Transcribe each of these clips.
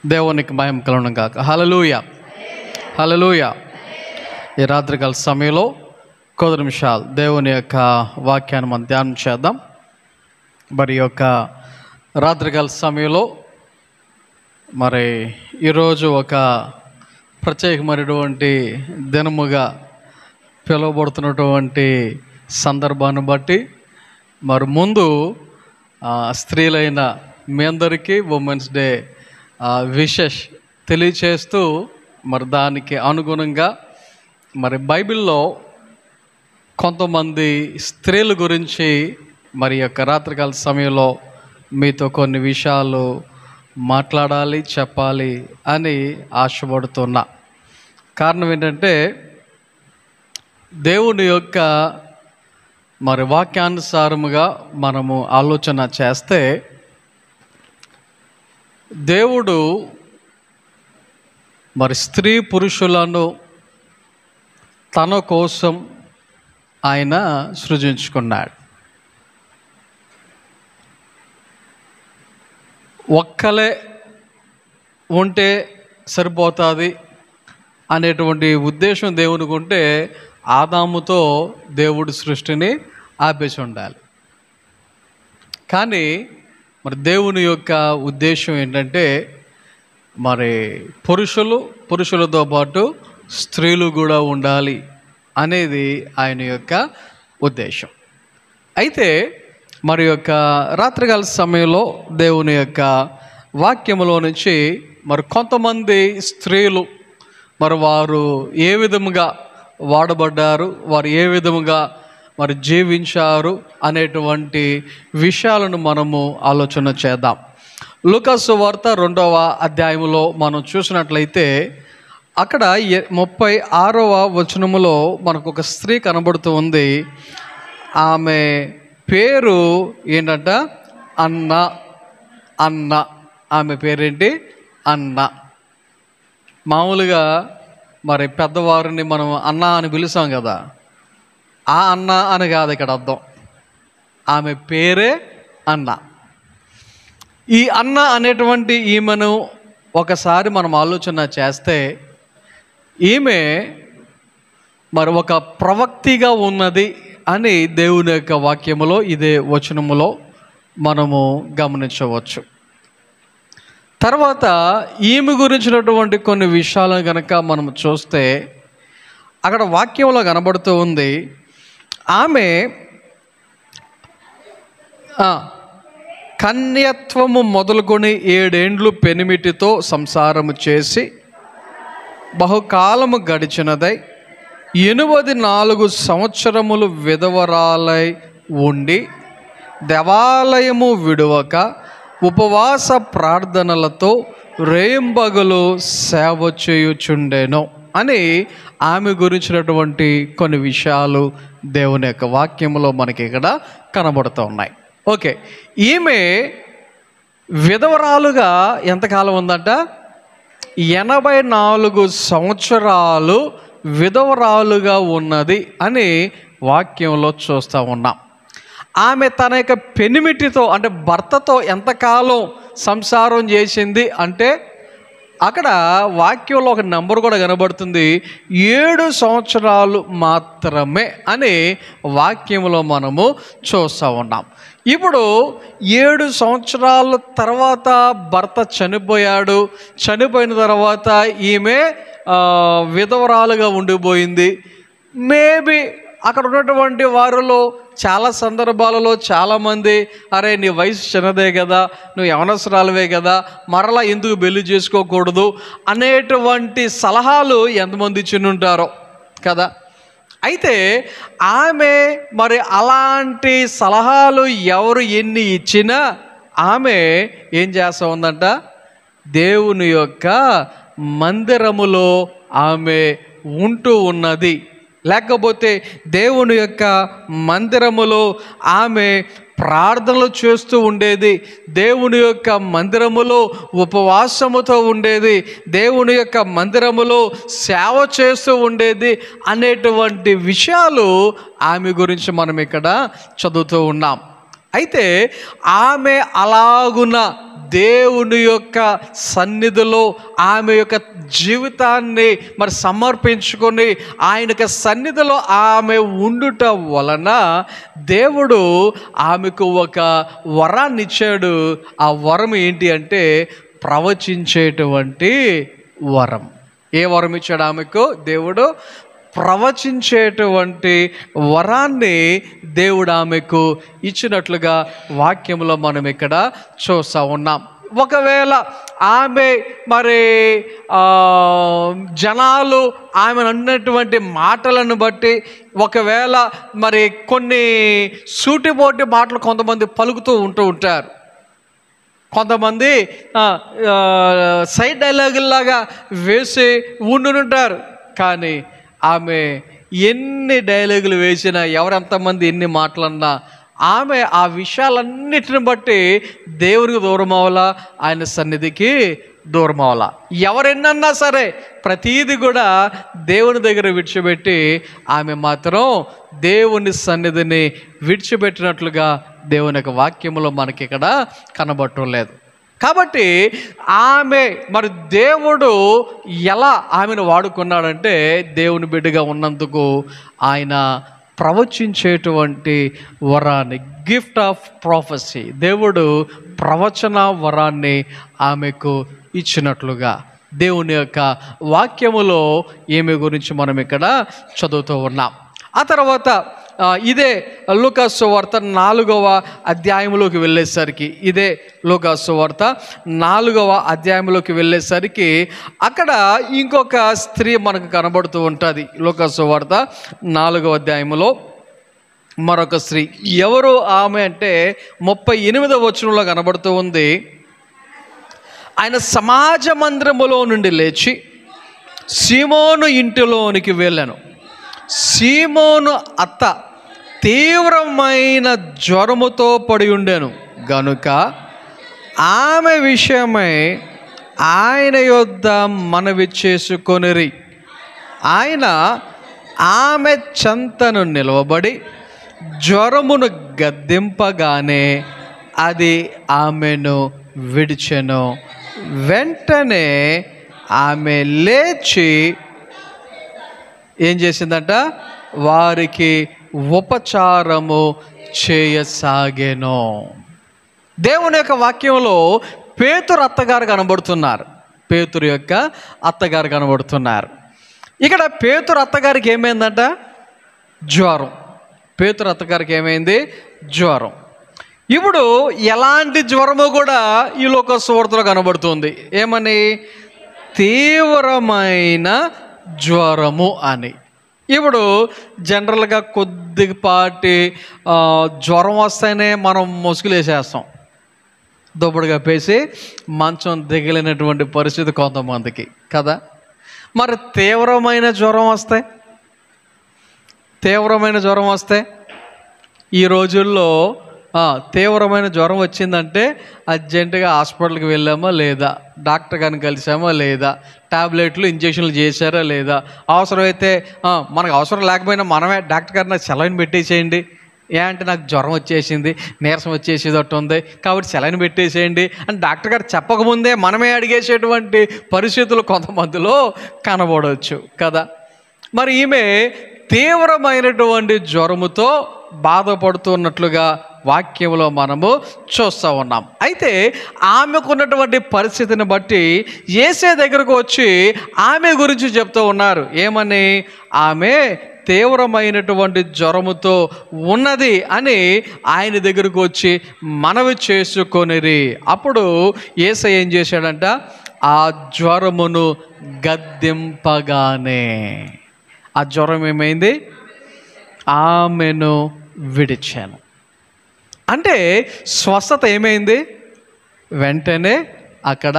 దేవునికి మహిమ కలుగును గాక. హల్లెలూయా, హల్లెలూయా. ఈ రాత్రికాల సమయంలో కొద్ది నిమిషాలు దేవుని యొక్క వాక్యాన్ని మనం ధ్యానం చేద్దాం. మరి యొక్క రాత్రికాల సమయంలో మరి ఈరోజు ఒక ప్రత్యేకమైనటువంటి దినముగా పిలువబడుతున్నటువంటి సందర్భాన్ని బట్టి మరి ముందు స్త్రీలైన మీ అందరికీ ఉమెన్స్ డే విషెస్ తెలియచేస్తూ మరి దానికి అనుగుణంగా మరి బైబిల్లో కొంతమంది స్త్రీల గురించి మరి యొక్క రాత్రికాల సమయంలో మీతో కొన్ని విషయాలు మాట్లాడాలి, చెప్పాలి అని ఆశపడుతున్నా. కారణం ఏంటంటే దేవుని యొక్క మరి వాక్యానుసారముగా మనము ఆలోచన చేస్తే దేవుడు మరి స్త్రీ పురుషులను తన కోసం ఆయన సృజించుకున్నాడు. ఒక్కలే ఉంటే సరిపోతుంది అనేటువంటి ఉద్దేశం దేవునికి ఉంటే ఆదాముతో దేవుడి సృష్టిని ఆపేసి ఉండాలి. కానీ మరి దేవుని యొక్క ఉద్దేశం ఏంటంటే మరి పురుషులతో పాటు స్త్రీలు కూడా ఉండాలి అనేది ఆయన యొక్క ఉద్దేశం. అయితే మరి యొక్క రాత్రికాల సమయంలో దేవుని యొక్క వాక్యములో నుంచి మరి కొంతమంది స్త్రీలు మరి వారు ఏ విధముగా వాడబడ్డారు, వారు ఏ విధముగా మరి జీవించారు అనేటువంటి విషయాలను మనము ఆలోచన చేద్దాం. లూకా సువార్త 2వ అధ్యాయంలో మనం చూసినట్లయితే అక్కడ 36వ వచనములో మనకు ఒక స్త్రీ కనబడుతూ ఉంది. ఆమె పేరు ఏంటంట? అన్న. ఆమె పేరేంటి? అన్న. మామూలుగా మరి పెద్దవారిని మనం అన్న అని పిలుస్తాం కదా, ఆ అన్న అని కాదు ఇక్కడ అర్థం. ఆమె పేరే అన్న. ఈ అన్న అనేటువంటి ఈమెను ఒకసారి మనం ఆలోచన చేస్తే ఈమె మరి ఒక ప్రవక్తిగా ఉన్నది అని దేవుని యొక్క వాక్యములో ఇదే వచనములో మనము గమనించవచ్చు. తర్వాత ఈమె గురించినటువంటి కొన్ని విషయాలను కనుక మనం చూస్తే అక్కడ వాక్యంలో కనబడుతూ ఉంది. ఆమె కన్యత్వము మొదలుకొని 7 ఏండ్లు పెనిమిటితో సంసారము చేసి బహుకాలము గడిచినదై 84 సంవత్సరములు విధవరాలై ఉండి దేవాలయము విడువక ఉపవాస ప్రార్థనలతో రేయింబగలు సేవ చేయుచుండెను అని ఆమె గురించినటువంటి కొన్ని విషయాలు దేవుని యొక్క వాక్యంలో మనకి ఇక్కడ కనబడుతూ ఉన్నాయి. ఓకే, ఈమె విధవరాలుగా ఎంతకాలం ఉందంట? 84 సంవత్సరాలు విధవరాలుగా ఉన్నది అని వాక్యంలో చూస్తూ ఉన్నాం. ఆమె తన యొక్క పెనిమిటితో అంటే భర్తతో ఎంతకాలం సంసారం చేసింది అంటే అక్కడ వాక్యంలో ఒక నెంబర్ కూడా కనబడుతుంది. 7 సంవత్సరాలు మాత్రమే అని వాక్యంలో మనము చూస్తూ ఉన్నాం. ఇప్పుడు 7 సంవత్సరాల తర్వాత భర్త చనిపోయాడు. చనిపోయిన తర్వాత ఈమె విధవరాలుగా ఉండిపోయింది. మేబీ అక్కడ ఉన్నటువంటి వారిలో చాలా సందర్భాలలో చాలామంది, అరే నీ వయసు చిన్నదే కదా, నువ్వు యవనస్తురాలవే కదా, మరలా ఎందుకు పెళ్లి చేసుకోకూడదు అనేటువంటి సలహాలు ఎంతమంది ఇచ్చినుంటారో కదా. అయితే ఆమె మరి అలాంటి సలహాలు ఎవరు ఎన్ని ఇచ్చినా ఆమె ఏం చేస్తూ ఉందంట? దేవుని యొక్క మందిరములో ఆమె ఉంటూ ఉన్నది. లేకపోతే దేవుని యొక్క మందిరములో ఆమె ప్రార్థనలు చేస్తూ ఉండేది. దేవుని యొక్క మందిరములో ఉపవాసముతో ఉండేది. దేవుని యొక్క మందిరములో సేవ చేస్తూ ఉండేది అనేటువంటి విషయాలు ఆమె గురించి మనం ఇక్కడ చదువుతూ ఉన్నాం. అయితే ఆమె అలాగున దేవుని యొక్క సన్నిధిలో ఆమె యొక్క జీవితాన్ని మరి సమర్పించుకొని ఆయన యొక్క సన్నిధిలో ఆమె ఉండుట వలన దేవుడు ఆమెకు ఒక వరాన్ని ఇచ్చాడు. ఆ వరం ఏంటి అంటే ప్రవచించేటువంటి వరం. ఏ వరం ఇచ్చాడు ఆమెకు దేవుడు? ప్రవచించేటువంటి వరాన్ని దేవుడు ఆమెకు ఇచ్చినట్లుగా వాక్యంలో మనం ఇక్కడ చూస్తూ ఉన్నాం. ఒకవేళ ఆమె మరి జనాలు ఆమెను అన్నటువంటి మాటలను బట్టి ఒకవేళ మరి కొన్ని సూటిపోటి మాటలు కొంతమంది పలుకుతూ ఉంటారు. కొంతమంది సైడ్ డైలాగుల్లాగా వేసి ఉండుంటారు. కానీ ఆమె ఎన్ని డైలాగులు వేసినా, ఎవరెంతమంది ఎన్ని మాటలన్నా, ఆమె ఆ విషయాలన్నిటిని బట్టి దేవునికి దూరం అవ్వాలా, ఆయన సన్నిధికి దూరం అవ్వాలా. ఎవరెన్నన్నా సరే ప్రతీది కూడా దేవుని దగ్గర విడిచిపెట్టి ఆమె మాత్రం దేవుని సన్నిధిని విడిచిపెట్టినట్లుగా దేవుని యొక్క వాక్యములో మనకి ఇక్కడ కనబడటం లేదు. కాబట్టి ఆమె మరి దేవుడు ఎలా ఆమెను వాడుకున్నాడంటే, దేవుని బిడ్డగా ఉన్నందుకు ఆయన ప్రవచించేటువంటి వరాన్ని, గిఫ్ట్ ఆఫ్ ప్రాఫెసీ, దేవుడు ప్రవచన వరాన్ని ఆమెకు ఇచ్చినట్లుగా దేవుని యొక్క వాక్యములో ఈమె గురించి మనం ఇక్కడ చదువుతూ ఉన్నాం. ఆ తర్వాత ఇదే లూకా సువార్త 4వ అధ్యాయంలోకి వెళ్ళేసరికి, ఇదే లూకా సువార్త 4వ అధ్యాయంలోకి వెళ్ళేసరికి అక్కడ ఇంకొక స్త్రీ మనకు కనబడుతూ ఉంటుంది. లూకా సువార్త 4వ అధ్యాయంలో మరొక స్త్రీ. ఎవరు ఆమె అంటే 38వ వచనంలో కనబడుతూ ఉంది. ఆయన సమాజ మందిరములో నుండి లేచి సీమోను ఇంటిలోనికి వెళ్ళాను. సీమోను అత్త తీవ్రమైన జ్వరముతో పడి ఉండెను గనుక ఆమె విషయమై ఆయన యొద్ద మనవి చేసుకొనిరి. ఆయన ఆమె చెంతను నిలవబడి జ్వరమును గద్దింపగానే అది ఆమెను విడిచెను. వెంటనే ఆమె లేచి ఏం చేసిందంట? వారికి ఉపచారము చేయసాగెను. దేవుని యొక్క వాక్యంలో పేతురు అత్తగారు కనబడుతున్నారు. పేతురు యొక్క అత్తగారు కనబడుతున్నారు. ఇక్కడ పేతురు అత్తగారికి ఏమైందంట? జ్వరం. పేతురు అత్తగారికి ఏమైంది? జ్వరం. ఇప్పుడు ఎలాంటి జ్వరము కూడా ఈ లోక సువార్తలో కనబడుతుంది. ఏమని? తీవ్రమైన జ్వరము అని. ఇప్పుడు జనరల్గా కొద్దిపాటి జ్వరం వస్తేనే మనం ముసుగులేసేస్తాం, దుప్పటి కప్పేసి మంచం దిగలేనటువంటి పరిస్థితి కొంతమందికి కదా. మరి తీవ్రమైన జ్వరం వస్తే ఈ రోజుల్లో తీవ్రమైన జ్వరం వచ్చిందంటే అర్జెంటుగా హాస్పిటల్కి వెళ్ళామా లేదా, డాక్టర్ గారిని కలిసామా లేదా, టాబ్లెట్లు ఇంజక్షన్లు చేశారా లేదా, అవసరమైతే మనకు అవసరం లేకపోయినా మనమే డాక్టర్ గారు నాకు సెలైన్ పెట్టేసేయండి, ఏ అంటే నాకు జ్వరం వచ్చేసింది, నీరసం వచ్చేసేది ఒకటి ఉంది కాబట్టి సెలైన్ పెట్టేసేయండి అని డాక్టర్ గారు చెప్పకముందే మనమే అడిగేసేటువంటి పరిస్థితులు కొంతమందిలో కనబడవచ్చు కదా. మరి ఈమె తీవ్రమైనటువంటి జ్వరముతో బాధపడుతున్నట్లుగా వాక్యంలో మనము చూస్తూ ఉన్నాం. అయితే ఆమెకున్నటువంటి పరిస్థితిని బట్టి యేసే దగ్గరకు వచ్చి ఆమె గురించి చెప్తూ ఉన్నారు. ఏమని? ఆమె తీవ్రమైనటువంటి జ్వరముతో ఉన్నది అని ఆయన దగ్గరకు వచ్చి మనవి చేసుకొనిరి. అప్పుడు యేసయ్య ఏం చేశాడంట? ఆ జ్వరమును గద్దింపగానే ఆ జ్వరం ఏమైంది? ఆమెను విడిచాను. అంటే స్వస్థత ఏమైంది? వెంటనే అక్కడ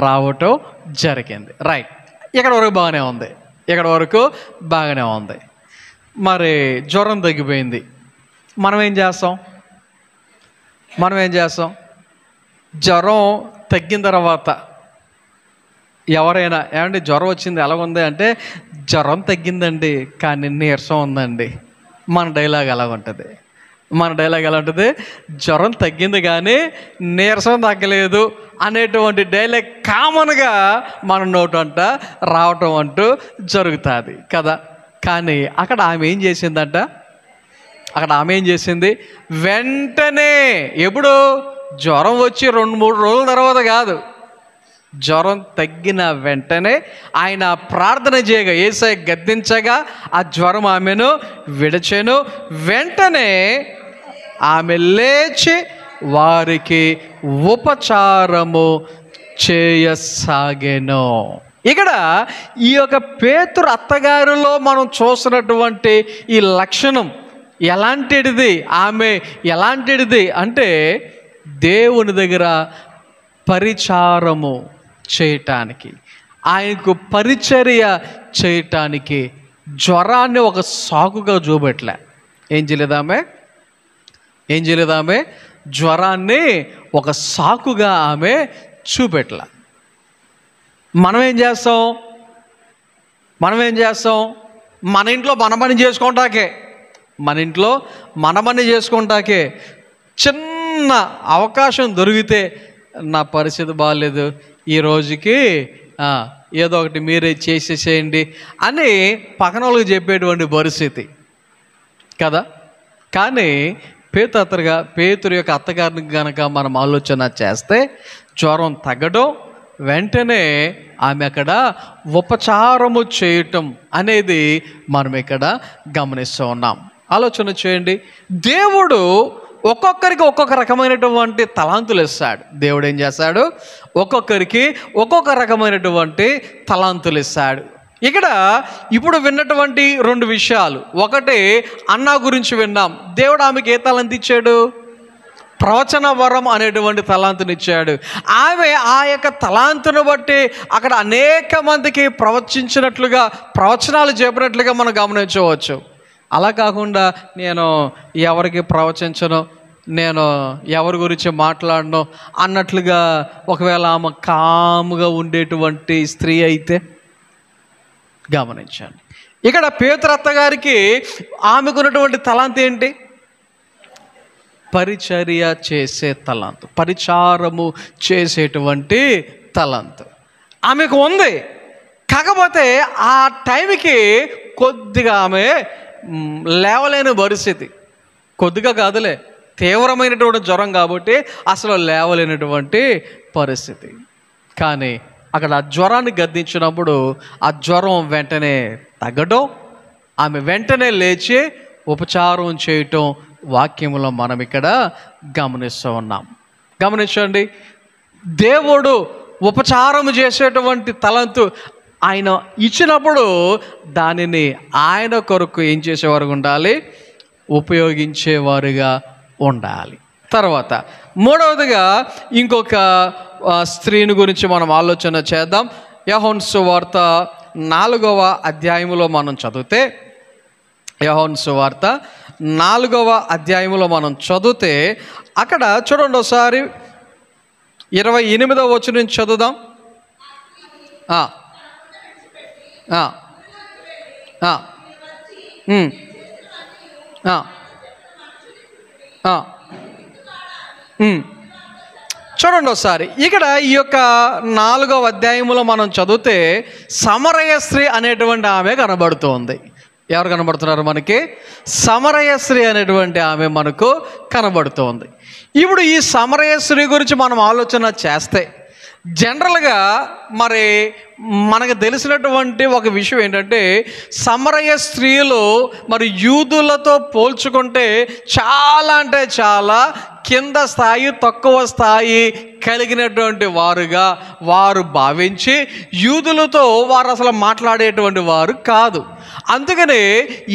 రావటం జరిగింది. రైట్, ఇక్కడ వరకు బాగానే ఉంది. మరి జ్వరం తగ్గిపోయింది. మనం ఏం చేస్తాం? జ్వరం తగ్గిన తర్వాత ఎవరైనా ఏమంటే జ్వరం వచ్చింది ఎలాగుంది అంటే, జ్వరం తగ్గిందండి కానీ నీరసం ఉందండి, మన డైలాగ్ ఎలా ఉంటుంది? మన డైలాగ్ ఎలా ఉంటుంది? జ్వరం తగ్గింది కానీ నీరసం తగ్గలేదు అనేటువంటి డైలాగ్ కామన్గా మన నోటంట రావటం అంటూ జరుగుతుంది కదా. కానీ అక్కడ ఆమె ఏం చేసిందంట? వెంటనే, ఎప్పుడు? జ్వరం వచ్చి 2-3 రోజుల తర్వాత కాదు, జ్వరం తగ్గిన వెంటనే ఆయన ప్రార్థన చేయగా, యేసయ్య గద్దించగా ఆ జ్వరం ఆమెను విడిచెను. వెంటనే ఆమె లేచి వారికి ఉపచారము చేయసాగెను. ఇక్కడ ఈ యొక్క పేతురు అత్తగారిలో మనం చూసినటువంటి ఈ లక్షణం ఎలాంటిది? ఆమె ఎలాంటిది అంటే దేవుని దగ్గర పరిచారము చేయటానికి, ఆయనకు పరిచర్య చేయటానికి జ్వరాన్ని ఒక సాకుగా చూపెట్టలే. ఏం చేయలేదు ఆమె? జ్వరాన్ని ఒక సాకుగా ఆమె చూపెట్టలే. మనం ఏం చేస్తాం? మన ఇంట్లో మన పని చేసుకుంటాకే చిన్న అవకాశం దొరికితే, నా పరిస్థితి బాగాలేదు, ఈ రోజుకి ఏదో ఒకటి మీరే చేసేసేయండి అని పక్కన వాళ్ళకి చెప్పేటువంటి పరిస్థితి కదా. కానీ పేతురు యొక్క అత్తగారిని కనుక మనం ఆలోచన చేస్తే, జ్వరం తగ్గడం, వెంటనే ఆమె అక్కడ ఉపచారము చేయటం అనేది మనం ఇక్కడ గమనిస్తూ ఉన్నాం. ఆలోచన చేయండి. దేవుడు ఒక్కొక్కరికి ఒక్కొక్క రకమైనటువంటి తలాంతులు ఇస్తాడు. దేవుడు ఏం చేస్తాడు? ఒక్కొక్కరికి ఒక్కొక్క రకమైనటువంటి తలాంతులు ఇస్తాడు. ఇక్కడ ఇప్పుడు విన్నటువంటి 2 విషయాలు. ఒకటి, అన్నా గురించి విన్నాం. దేవుడు ఆమెకి ఏ తలాంతు ఇచ్చాడు? ప్రవచన వరం అనేటువంటి తలాంతునిచ్చాడు. ఆమె ఆ యొక్క తలాంతును బట్టి అక్కడ అనేక మందికి ప్రవచించినట్లుగా, ప్రవచనాలు చెప్పినట్లుగా మనం గమనించవచ్చు. అలా కాకుండా నేను ఎవరికి ప్రవచించను, నేను ఎవరి గురించి మాట్లాడను అన్నట్లుగా ఒకవేళ ఆమె కాముగా ఉండేటువంటి స్త్రీ అయితే గమనించండి. ఇక్కడ పేతురు అత్తగారికి ఆమెకున్నటువంటి తలాంతు ఏంటి? పరిచర్య చేసే తలాంతు, పరిచారము చేసేటువంటి తలాంతు ఆమెకు ఉంది. కాకపోతే ఆ టైంకి కొద్దిగా ఆమె లేవలేని పరిస్థితి, కొద్దిగా కాదులే, తీవ్రమైనటువంటి జ్వరం కాబట్టి అసలు లేవలేనటువంటి పరిస్థితి. కానీ అక్కడ ఆ జ్వరాన్ని గద్దించినప్పుడు ఆ జ్వరం వెంటనే తగ్గడం, ఆమె వెంటనే లేచి ఉపచారం చేయటం వాక్యంలో మనం ఇక్కడ గమనిస్తూ ఉన్నాం. గమనించండి, దేవుడు ఉపచారం చేసేటువంటి తలంతు ఆయన ఇచ్చినప్పుడు దానిని ఆయన కొరకు ఏం చేసేవారు ఉండాలి? ఉపయోగించేవారుగా ఉండాలి. తర్వాత మూడవదిగా ఇంకొక స్త్రీని గురించి మనం ఆలోచన చేద్దాం. యోహాను సువార్త 4వ అధ్యాయంలో మనం చదివితే, యోహాను సువార్త 4వ అధ్యాయంలో మనం చదివితే అక్కడ చూడండి ఒకసారి 28వ వచనం నుంచి చదువుదాం. చూడండి ఒకసారి ఇక్కడ ఈ యొక్క 4వ అధ్యాయంలో మనం చదివితే సమరయ స్త్రీ అనేటువంటి ఆమె కనబడుతోంది. ఎవరు కనబడుతున్నారు మనకి? సమరయ స్త్రీ అనేటువంటి ఆమె మనకు కనబడుతోంది. ఇప్పుడు ఈ సమరయ స్త్రీ గురించి మనం ఆలోచన చేస్తే జనరల్గా మరి మనకు తెలిసినటువంటి ఒక విషయం ఏంటంటే, సమరయ స్త్రీలు మరి యూదులతో పోల్చుకుంటే చాలా అంటే చాలా కింద స్థాయి, తక్కువ స్థాయి కలిగినటువంటి వారుగా వారు భావించి యూదులతో వారు అసలు మాట్లాడేటువంటి వారు కాదు. అందుకనే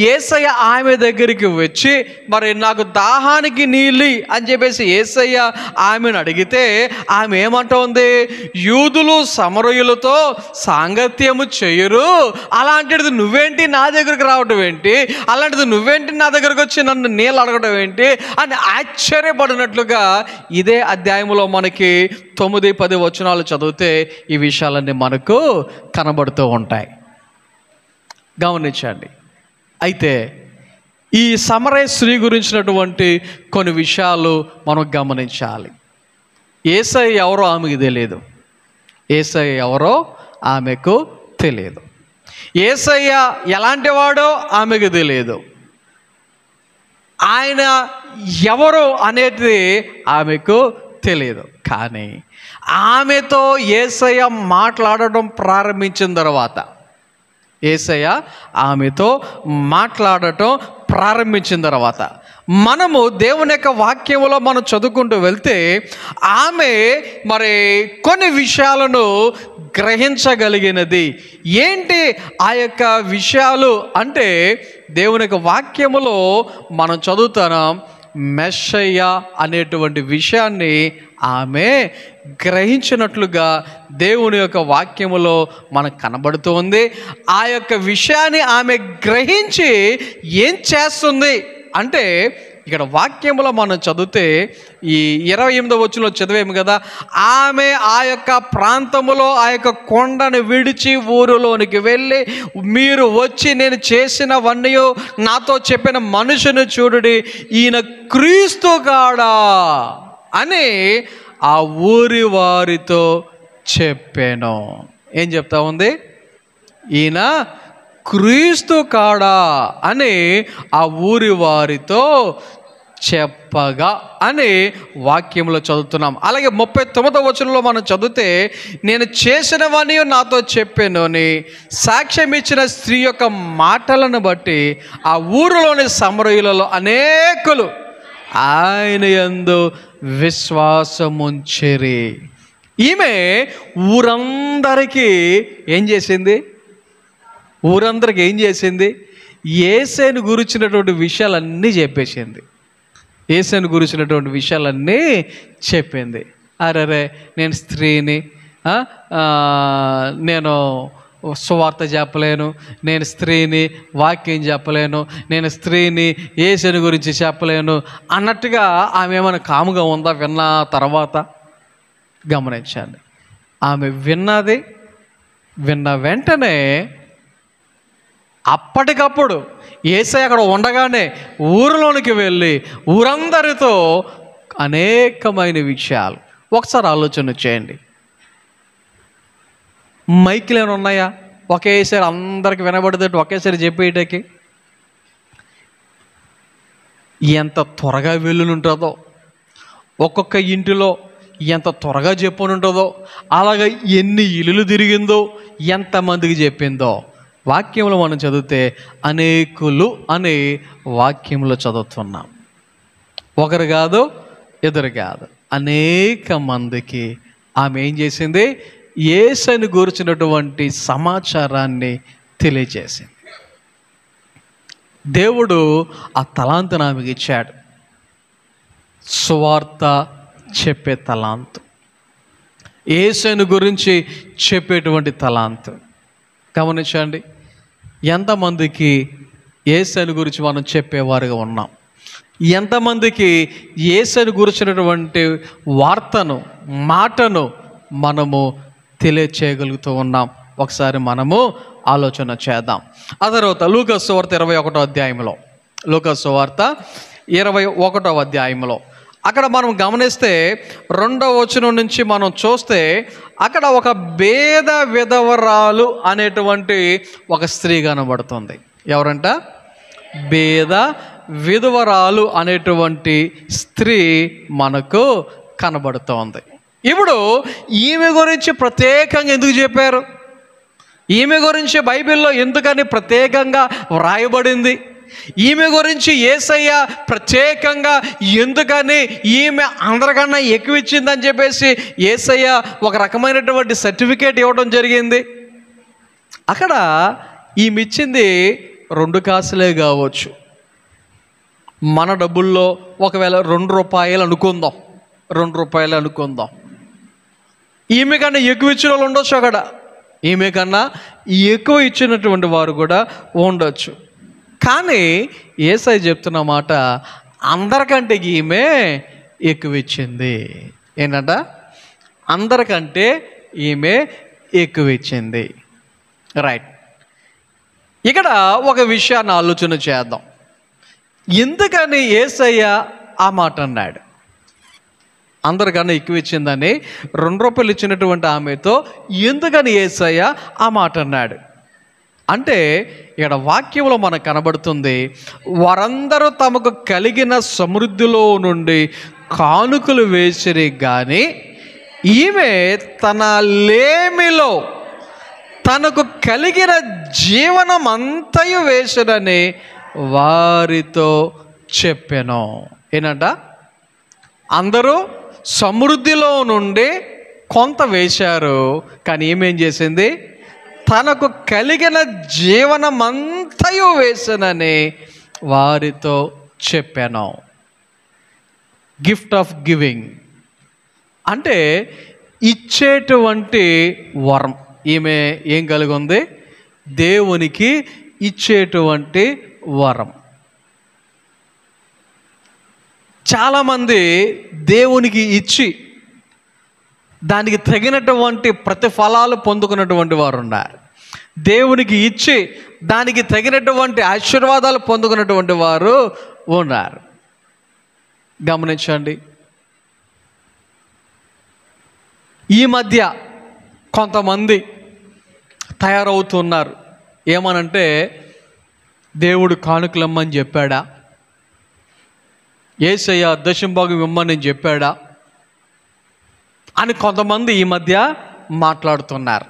యేసయ్య ఆమె దగ్గరికి వచ్చి మరి నాకు దాహానికి నీళ్ళు అని చెప్పేసి యేసయ్య ఆమెను అడిగితే ఆమె ఏమంటోంది? యూదులు సమరయులతో సాంగత్యము చేయరు, అలాంటిది నువ్వేంటి నా దగ్గరికి రావడం ఏంటి, అలాంటిది నువ్వేంటి నా దగ్గరకు వచ్చి నన్ను నీళ్ళు అడగడం ఏంటి అని ఆశ్చర్యపడినట్లుగా ఇదే అధ్యాయంలో మనకి 9-10 వచనాలు చదివితే ఈ విషయాలన్నీ మనకు కనబడుతూ ఉంటాయి. గమనించండి. అయితే ఈ సమరయ స్త్రీ గురించినటువంటి కొన్ని విషయాలు మనం గమనించాలి. యేసయ్య ఎవరో ఆమెకు తెలియదు. యేసయ్య ఎవరో ఆమెకు తెలియదు. యేసయ్య ఎలాంటి వాడో ఆమెకు తెలియదు. ఆయన ఎవరు అనేది ఆమెకు తెలియదు. కానీ ఆమెతో యేసయ్య మాట్లాడడం ప్రారంభించిన తర్వాత, యేసయ్య ఆమెతో మాట్లాడటం ప్రారంభించిన తర్వాత, మనము దేవుని యొక్క వాక్యములో మనం చదువుకుంటూ వెళ్తే ఆమె మరి కొన్ని విషయాలను గ్రహించగలిగినది. ఏంటి ఆ యొక్క విషయాలు అంటే, దేవుని యొక్క వాక్యములో మనం చదువుతున్నాం, మెస్సయ్య అనేటువంటి విషయాన్ని ఆమె గ్రహించినట్లుగా దేవుని యొక్క వాక్యములో మనకు కనబడుతుంది. ఆ యొక్క విషయాన్ని ఆమె గ్రహించి ఏం చేస్తుంది అంటే, ఇక్కడ వాక్యములో మనం చదివితే ఈ 28వ వచనంలో చదివాము కదా, ఆమె ఆ యొక్క ప్రాంతములో ఆ యొక్క కొండను విడిచి ఊరిలోనికి వెళ్ళి, మీరు వచ్చి నేను చేసినవన్నీ నాతో చెప్పిన మనుషుని చూడుడి, ఈయన క్రీస్తు కాడా అని ఆ ఊరి వారితో చెప్పాను. ఏం చెప్తా ఉంది? ఈయన క్రీస్తు కాడా అని ఆ ఊరి వారితో చెప్పగా అని వాక్యంలో చదువుతున్నాం. అలాగే 39వ వచనంలో మనం చదివితే, నేను చేసినవన్నీ నాతో చెప్పాను అని సాక్ష్యం ఇచ్చిన స్త్రీ యొక్క మాటలను బట్టి ఆ ఊరిలోని సమరయులలో అనేకులు ఆయన యందు విశ్వాసముంచిరి. ఈమె ఊరందరికీ ఏం చేసింది? ఊరందరికి ఏం చేసింది? యేసుని గురించినటువంటి విషయాలన్నీ చెప్పేసింది. యేసుని గురించినటువంటి విషయాలన్నీ చెప్పింది. అరే నేను స్త్రీని, నేను సువార్త చెప్పలేను, నేను స్త్రీని వాక్యం చెప్పలేను, నేను స్త్రీని యేసుని గురించి చెప్పలేను అన్నట్టుగా ఆమె ఏమైనా కాముగా ఉందా? విన్న తర్వాత గమనించండి, ఆమె విన్న వెంటనే అప్పటికప్పుడు యేసయ్య అక్కడ ఉండగానే ఊరిలోనికి వెళ్ళి ఊరందరితో అనేకమైన విషయాలు. ఒకసారి ఆలోచన చేయండి, మైకులు ఏమైనా ఉన్నాయా ఒకేసారి అందరికి వినబడేటట్టు ఒకేసారి చెప్పేయటానికి? ఎంత త్వరగా వెళ్ళునుంటుందో, ఒక్కొక్క ఇంటిలో ఎంత త్వరగా చెప్పుని ఉంటుందో, అలాగే ఎన్ని ఇల్లులు తిరిగిందో, ఎంతమందికి చెప్పిందో వాక్యంలో మనం చదివితే అనేకులు అనే వాక్యంలో చదువుతున్నాం. ఒకరు కాదు, ఇద్దరు కాదు, అనేక మందికి ఆమె ఏం చేసింది? యేసుని గురించినటువంటి సమాచారాన్ని తెలియజేసింది. దేవుడు ఆ తలాంతును ఆమెకి ఇచ్చాడు, సువార్త చెప్పే తలాంతు, యేసుని గురించి చెప్పేటువంటి తలాంతు. గమనించండి, ఎంతమందికి యేసుని గురించి మనం చెప్పేవారుగా ఉన్నాం? ఎంతమందికి యేసుని గురించినటువంటి వార్తను, మాటను మనము తెలియచేయగలుగుతూ ఉన్నాం? ఒకసారి మనము ఆలోచన చేద్దాం. ఆ తర్వాత లూకా సువార్త 21వ అధ్యాయంలో, లూకా సువార్త 21వ అధ్యాయంలో అక్కడ మనం గమనిస్తే 2వ వచనం నుంచి మనం చూస్తే అక్కడ ఒక భేద విధవరాలు అనేటువంటి ఒక స్త్రీ కనబడుతుంది. ఎవరంట? భేద విధవరాలు అనేటువంటి స్త్రీ మనకు కనబడుతోంది. ఇప్పుడు ఈమె గురించి ప్రత్యేకంగా ఎందుకు చెప్పారు? ఈమె గురించి బైబిల్లో ఎందుకని ప్రత్యేకంగా వ్రాయబడింది? ఈమె గురించి యేసయ్య ప్రత్యేకంగా ఎందుకని ఈమె అందరికన్నా ఎక్కువ ఇచ్చిందని చెప్పేసి యేసయ్య ఒక రకమైనటువంటి సర్టిఫికేట్ ఇవ్వడం జరిగింది? అక్కడ ఈమె ఇచ్చింది 2 కాసులే కావచ్చు. మన డబ్బుల్లో ఒకవేళ 2 రూపాయలు అనుకుందాం, 2 రూపాయలు అనుకుందాం. ఈమె కన్నా ఎక్కువ ఇచ్చిన వాళ్ళు ఉండొచ్చు, అక్కడ ఈమె కన్నా ఎక్కువ ఇచ్చినటువంటి వారు కూడా ఉండొచ్చు. కానీ యేసయ్య చెప్తున్న మాట, అందరికంటే ఈమె ఎక్కువ ఇచ్చింది. ఏంటంట? అందరికంటే ఈమె ఎక్కువ ఇచ్చింది. రైట్. ఇక్కడ ఒక విషయాన్ని ఆలోచన చేద్దాం. ఎందుకని యేసయ్య ఆ మాట అన్నాడు? అందరికన్నా ఎక్కువ ఇచ్చిందని 2 రూపాయలు ఇచ్చినటువంటి ఆమెతో ఎందుకని యేసయ్య ఆ మాట అన్నాడు అంటే, ఇక్కడ వాక్యంలో మనకు కనబడుతుంది, వారందరూ తమకు కలిగిన సమృద్ధిలో నుండి కానుకలు వేసిరి కానీ ఈమె తన లేమిలో తనకు కలిగిన జీవనం అంతయు వేసిరని వారితో చెప్పాను. ఏంటంట? అందరూ సమృద్ధిలో నుండి కొంత వేశారు, కానీ ఏమేం చేసింది? తనకు కలిగిన జీవనమంతయు వేసనని వారితో చెప్పాను. గిఫ్ట్ ఆఫ్ గివింగ్ అంటే ఇచ్చేటువంటి వరం. ఈమె ఏం కలిగి ఉంది? దేవునికి ఇచ్చేటువంటి వరం. చాలామంది దేవునికి ఇచ్చి దానికి తగినటువంటి ప్రతిఫలాలు పొందుకున్నటువంటి వారు ఉన్నారు. దేవునికి ఇచ్చి దానికి తగినటువంటి ఆశీర్వాదాలు పొందుకున్నటువంటి వారు ఉన్నారు. గమనించండి, ఈ మధ్య కొంతమంది తయారవుతున్నారు. ఏమనంటే, దేవుడు కానుకలమ్మని చెప్పాడా? యేసయ్య దశంభాగం ఇమ్మని చెప్పాడా అని కొంతమంది ఈ మధ్య మాట్లాడుతున్నారు.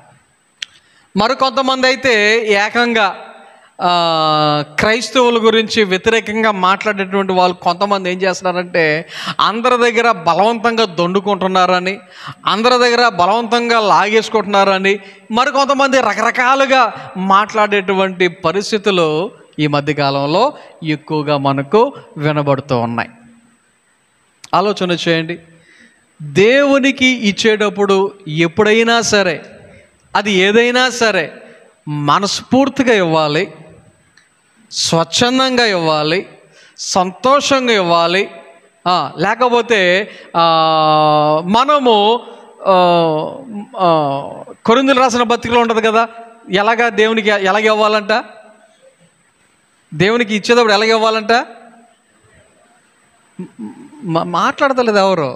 మరికొంతమంది అయితే ఏకంగా క్రైస్తవుల గురించి వ్యతిరేకంగా మాట్లాడేటువంటి వాళ్ళు కొంతమంది ఏం చేస్తున్నారంటే, అందరి దగ్గర బలవంతంగా దొండుకుంటున్నారని, అందరి దగ్గర బలవంతంగా లాగేసుకుంటున్నారని మరికొంతమంది రకరకాలుగా మాట్లాడేటువంటి పరిస్థితులు ఈ మధ్యకాలంలో ఎక్కువగా మనకు వినబడుతూ ఉన్నాయి. ఆలోచన చేయండి, దేవునికి ఇచ్చేటప్పుడు ఎప్పుడైనా సరే, అది ఏదైనా సరే మనస్ఫూర్తిగా ఇవ్వాలి, స్వచ్ఛందంగా ఇవ్వాలి, సంతోషంగా ఇవ్వాలి. లేకపోతే మనము కొరింథీయులకు రాసిన పత్రికలో ఉంటుంది కదా, దేవునికి ఎలాగ ఇవ్వాలంట, దేవునికి ఇచ్చేటప్పుడు ఎలాగ ఇవ్వాలంట. మాట్లాడతలేదు ఎవరు?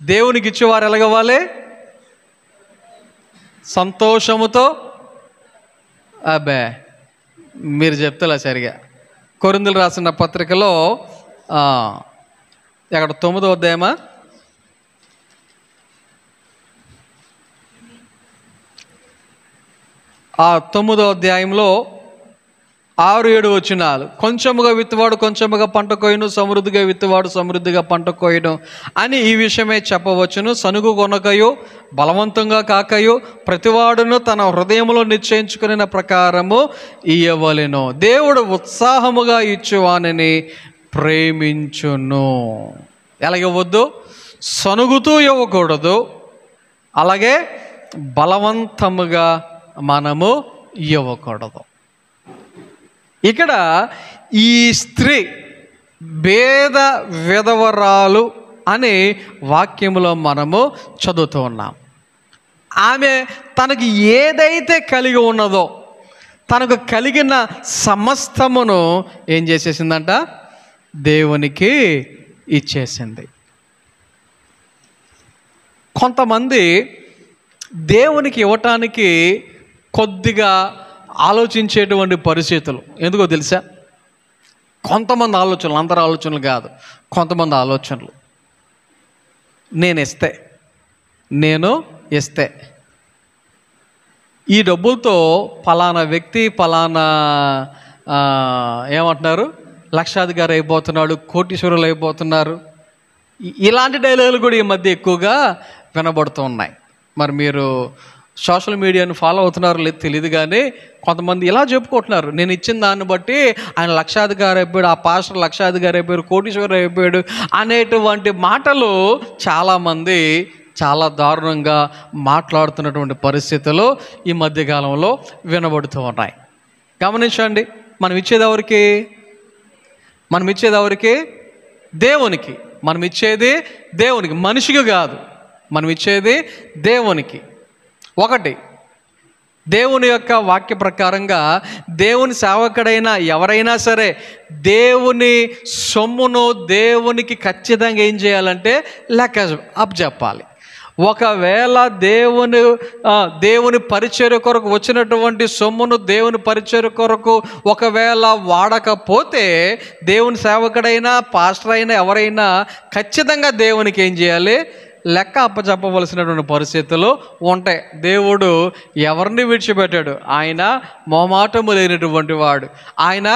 దేవునికి ఇచ్చేవారు ఎలాగవ్వాలి? సంతోషముతో. అబ్బే, మీరు చెప్తలే సరిగా. కొరింథీయులకు రాసిన పత్రికలో అక్కడ 9వ అధ్యాయమా, ఆ 9వ అధ్యాయంలో 6-7 వచనాలు. కొంచెముగా విత్తువాడు కొంచెముగా పంట కోయును, సమృద్ధిగా విత్తువాడు సమృద్ధిగా పంట కోయును అని ఈ విషయమే చెప్పవచ్చును. సనుగు కొనకయో బలవంతంగా కాకయో ప్రతివాడును తన హృదయంలో నిశ్చయించుకున్న ప్రకారము ఇయ్యవలెను. దేవుడు ఉత్సాహముగా ఇచ్చువానిని ప్రేమించును. ఎలాగివ్వద్దు? సనుగుతూ ఇవ్వకూడదు, అలాగే బలవంతముగా మనము ఇవ్వకూడదు. ఇక్కడ ఈ స్త్రీ భేద విధవరాలు అనే వాక్యములో మనము చదువుతూ ఉన్నాం. ఆమె తనకు ఏదైతే కలిగి ఉన్నదో, తనకు కలిగిన సమస్తమును ఏం చేసేసిందంట? దేవునికి ఇచ్చేసింది. కొంతమంది దేవునికి ఇవ్వటానికి కొద్దిగా ఆలోచించేటువంటి పరిస్థితులు. ఎందుకో తెలుసా? కొంతమంది ఆలోచనలు, అందరి ఆలోచనలు కాదు, కొంతమంది ఆలోచనలు. నేను ఇస్తే ఈ డబ్బులతో ఫలానా వ్యక్తి ఫలానా ఏమంటున్నారు, లక్షాధికారి అయిపోతున్నాడు, కోటీశ్వరులు అయిపోతున్నారు. ఇలాంటి డైలాగులు కూడా ఈ మధ్య ఎక్కువగా వినబడుతూ ఉన్నాయి. మరి మీరు సోషల్ మీడియాను ఫాలో అవుతున్నారో లేదు తెలియదు, కానీ కొంతమంది ఇలా చెప్పుకుంటున్నారు, నేను ఇచ్చిన దాన్ని బట్టి ఆయన లక్షాధికారి అయిపోయాడు, ఆ పాస్టర్ లక్షాధికారి అయిపోయాడు, కోటీశ్వరు అయిపోయాడు అనేటువంటి మాటలు చాలామంది చాలా దారుణంగా మాట్లాడుతున్నటువంటి పరిస్థితులు ఈ మధ్యకాలంలో వినబడుతూ ఉన్నాయి. గమనించండి, మనం ఇచ్చేది ఎవరికి? దేవునికి. మనం ఇచ్చేది దేవునికి, మనిషికి కాదు. మనం ఇచ్చేది దేవునికి. ఒకటి, దేవుని యొక్క వాక్య ప్రకారంగా దేవుని సేవకుడైనా ఎవరైనా సరే దేవుని సొమ్మును దేవునికి ఖచ్చితంగా ఏం చేయాలంటే లెక్క అప్పచెప్పాలి. ఒకవేళ దేవుని పరిచర్య కొరకు వచ్చినటువంటి సొమ్మును దేవుని పరిచర్య కొరకు ఒకవేళ వాడకపోతే దేవుని సేవకుడైనా పాస్టర్ అయినా ఎవరైనా ఖచ్చితంగా దేవునికి ఏం చేయాలి, లెక్క అప్పచెప్పవలసినటువంటి పరిస్థితులు ఉంటాయి. దేవుడు ఎవరిని విడిచిపెట్టాడు, ఆయన మొహమాటము లేనటువంటి వాడు, ఆయన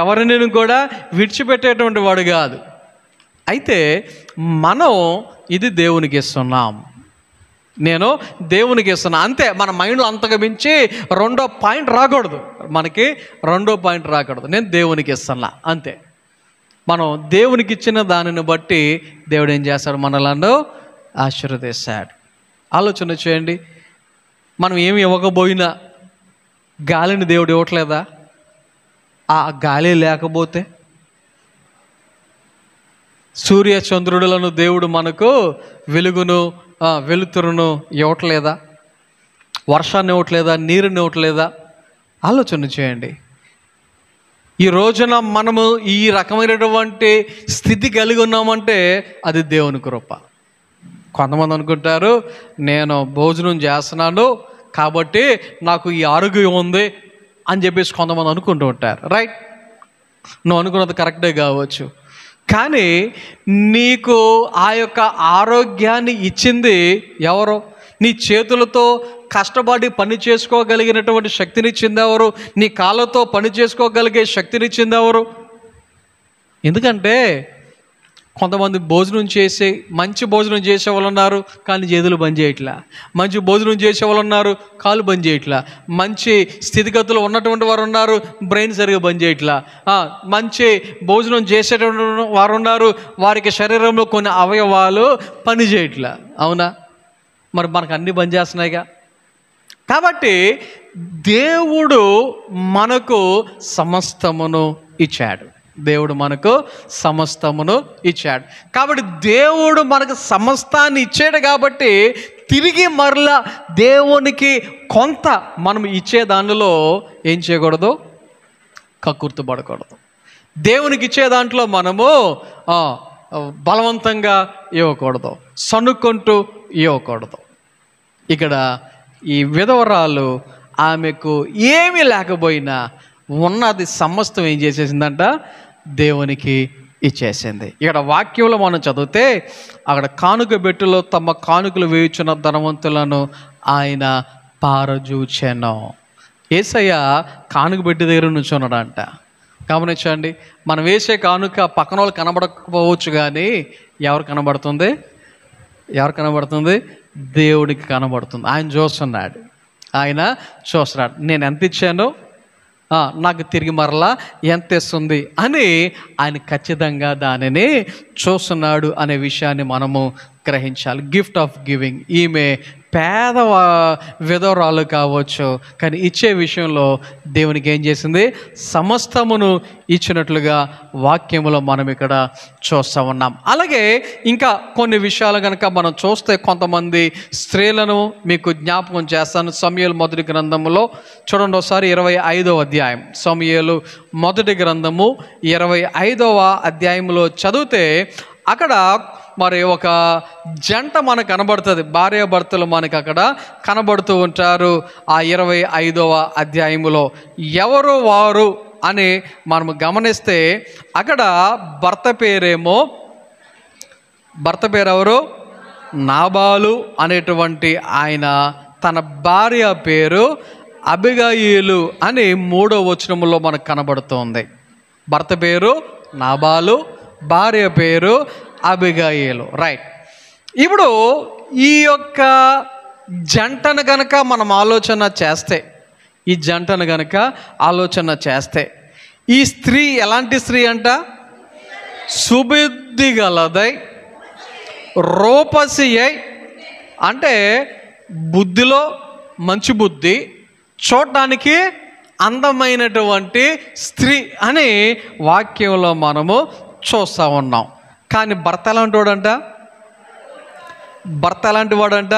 ఎవరిని కూడా విడిచిపెట్టేటువంటి వాడు కాదు. అయితే మనం ఇది దేవునికి ఇస్తున్నాం, నేను దేవునికి ఇస్తున్నా అంతే. మన మైండ్లో అంతగా మించి రెండో పాయింట్ రాకూడదు, మనకి రెండో పాయింట్ రాకూడదు. నేను దేవునికి ఇస్తున్నా అంతే. మనం దేవునికి ఇచ్చిన దానిని బట్టి దేవుడు ఏం చేస్తాడు, మనలను ఆశీర్వదిస్తాడు. ఆలోచన చేయండి, మనం ఏమి ఇవ్వకపోయినా గాలిని దేవుడు ఇవ్వట్లేదా? ఆ గాలి లేకపోతే సూర్య చంద్రుడులను దేవుడు మనకు వెలుగును వెలుతురును ఇవ్వట్లేదా? వర్షాన్ని ఇవ్వట్లేదా? నీరుని ఇవ్వట్లేదా? ఆలోచన చేయండి. ఈ రోజున మనము ఈ రకమైనటువంటి స్థితి కలిగి ఉన్నామంటే అది దేవుని కృప. కొంతమంది అనుకుంటారు, నేను భోజనం చేస్తున్నాను కాబట్టి నాకు ఈ ఆరోగ్యం ఉంది అని చెప్పేసి కొంతమంది అనుకుంటూ ఉంటారు. రైట్, నువ్వు అనుకున్నది కరెక్టే కావచ్చు, కానీ నీకు ఆ యొక్క ఆరోగ్యాన్ని ఇచ్చింది ఎవరు? నీ చేతులతో కష్టపడి పని చేసుకోగలిగినటువంటి శక్తినిచ్చింది ఎవరు? నీ కాళ్ళతో పని చేసుకోగలిగే శక్తినిచ్చింది ఎవరు? ఎందుకంటే కొంతమంది భోజనం చేసి మంచి భోజనం చేసే వాళ్ళు ఉన్నారు, కానీ చేతులు బంద్ చేయట్లా. మంచి భోజనం చేసే వాళ్ళు ఉన్నారు, కాళ్ళు బంద్ చేయట్లా. మంచి స్థితిగతులు ఉన్నటువంటి వారు ఉన్నారు, బ్రెయిన్ సరిగా బంద్ చేయట్లా. మంచి భోజనం చేసేటువంటి వారు ఉన్నారు, వారికి శరీరంలో కొన్ని అవయవాలు పని చేయట్లా. అవునా? మరి మనకు అన్నీ బంద్ చేస్తున్నాయిగా. కాబట్టి దేవుడు మనకు సమస్తమును ఇచ్చాడు. దేవుడు మనకు సమస్తమును ఇచ్చాడు. కాబట్టి దేవుడు మనకు సమస్తాన్ని ఇచ్చాడు కాబట్టి తిరిగి మరలా దేవునికి కొంత మనం ఇచ్చే దానిలో ఏం చేయకూడదు, కక్కుర్తిపడకూడదు. దేవునికి ఇచ్చే దాంట్లో మనము బలవంతంగా ఇవ్వకూడదు, సనుక్కుంటూ ఇవ్వకూడదు. ఇక్కడ ఈ విధవరాలు ఆమెకు ఏమీ లేకపోయినా ఉన్నది సమస్తం ఏం చేసేసిందంట, దేవునికి ఇచ్చేసింది. ఇక్కడ వాక్యంలో మనం చదివితే అక్కడ కానుక బెట్టులో తమ కానుకలు వేయుచున్న ధనవంతులను ఆయన పారజూచెను. యేసయ్య కానుక బెట్టు దగ్గర నుంచున్నాడంట. గమనించండి, మనం వేసే కానుక పక్కన వాళ్ళు కనబడకపోవచ్చు, కానీ ఎవరు కనబడుతుంది? ఎవరు కనబడుతుంది? దేవుడికి కనబడుతుంది. ఆయన చూస్తున్నాడు, ఆయన చూస్తున్నాడు. నేను ఎంత ఇచ్చానో నాకు తిరిగి మరలా ఎంత ఇస్తుంది అని ఆయన ఖచ్చితంగా దానిని చూస్తున్నాడు అనే విషయాన్ని మనము గ్రహించాలి. Gift of giving. ఈమె పేద విధవరాలు కావచ్చు, కానీ ఇచ్చే విషయంలో దేవునికి ఏం చేసింది, సమస్తమును ఇచ్చినట్లుగా వాక్యములో మనం ఇక్కడ చూస్తూ ఉన్నాం. అలాగే ఇంకా కొన్ని విషయాలు కనుక మనం చూస్తే, కొంతమంది స్త్రీలను మీకు జ్ఞాపకం చేస్తాను. సమూయేలు మొదటి గ్రంథములో చూడండి ఒకసారి, 25వ అధ్యాయం. సమూయేలు మొదటి గ్రంథము 25వ అధ్యాయంలో చదివితే అక్కడ మరి ఒక జంట మనకు కనబడుతుంది, భార్యాభర్తలు మనకు అక్కడ కనబడుతూ ఉంటారు. ఆ 25వ అధ్యాయములో ఎవరు వారు అని మనము గమనిస్తే అక్కడ భర్త పేరెవరు? నాబాలు అనేటువంటి ఆయన, తన భార్య పేరు అబిగయీలు అని 3వ వచనములో మనకు కనబడుతోంది. భర్త పేరు నాబాలు, భార్య పేరు అబిగయీలు. రైట్. ఇప్పుడు ఈ యొక్క జంటను గనక మనం ఆలోచన చేస్తే, ఈ జంటను గనక ఆలోచన చేస్తే, ఈ స్త్రీ ఎలాంటి స్త్రీ అంట? సుబుద్ధి గలదై, రూపసి అయి, అంటే బుద్ధిలో మంచి బుద్ధి, చూడటానికి అందమైనటువంటి స్త్రీ అని వాక్యంలో మనము చూస్తూ ఉన్నాం. కానీ భర్త ఎలాంటి వాడంట? భర్త ఎలాంటి వాడంట?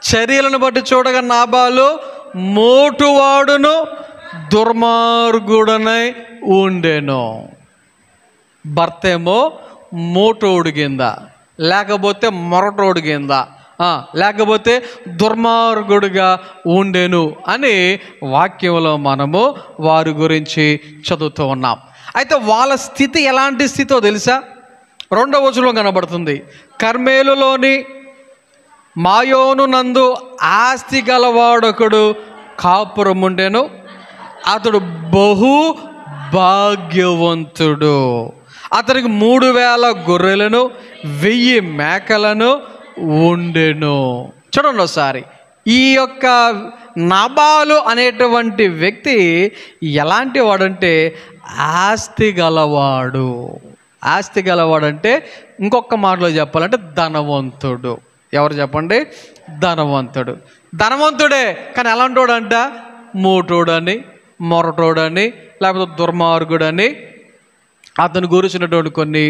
చర్యలను బట్టి చూడగా నాబాలు మోటువాడును దుర్మార్గుడనై ఉండెను. భర్త ఏమో మోటోడు కింద, లేకపోతే మొరటోడు కింద, లేకపోతే దుర్మార్గుడుగా ఉండెను అని వాక్యంలో మనము వారి గురించి చదువుతూ ఉన్నాం. అయితే వాళ్ళ స్థితి ఎలాంటి స్థితో తెలుసా? 2వ వచనంలో కనబడుతుంది. కర్మేలులోని మాయోను నందు ఆస్తి గలవాడొకడు కాపురముండెను, అతడు బహు భాగ్యవంతుడు. అతనికి 3000 గొర్రెలను 1000 మేకలను ఉండెను. చూడండి ఒకసారి, ఈ యొక్క నాబాలు అనేటువంటి వ్యక్తి ఎలాంటి వాడంటే ఆస్తి గలవాడు. ఆస్తి గలవాడంటే ఇంకొక మాటలో చెప్పాలంటే ధనవంతుడు. ఎవరు చెప్పండి? ధనవంతుడు. ధనవంతుడే, కానీ ఎలాంటి వాడంట? మోటోడని, మొరటోడని, లేకపోతే దుర్మార్గుడని అతను గురించినటువంటి కొన్ని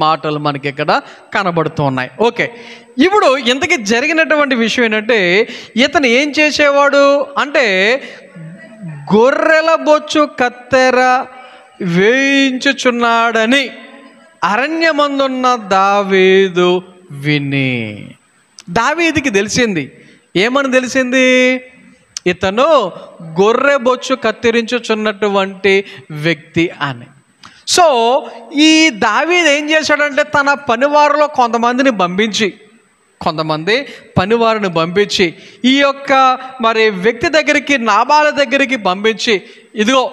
మాటలు మనకి ఇక్కడ కనబడుతూ ఉన్నాయి. ఓకే, ఇప్పుడు ఇంతకీ జరిగినటువంటి విషయం ఏంటంటే, ఇతను ఏం చేసేవాడు అంటే గొర్రెల బొచ్చు కత్తెర వేయించుచున్నాడని అరణ్యమందున్న దావీదు విని. దావీదుకి తెలిసింది. ఏమని తెలిసింది? ఇతను గొర్రె బొచ్చు కత్తిరించుచున్నటువంటి వ్యక్తి అని. సో ఈ దావీదు ఏం చేశాడంటే తన పనివారిలో కొంతమంది పనివారిని పంపించి ఈ యొక్క మరి వ్యక్తి దగ్గరికి, నాబాల దగ్గరికి పంపించి, ఇదిగో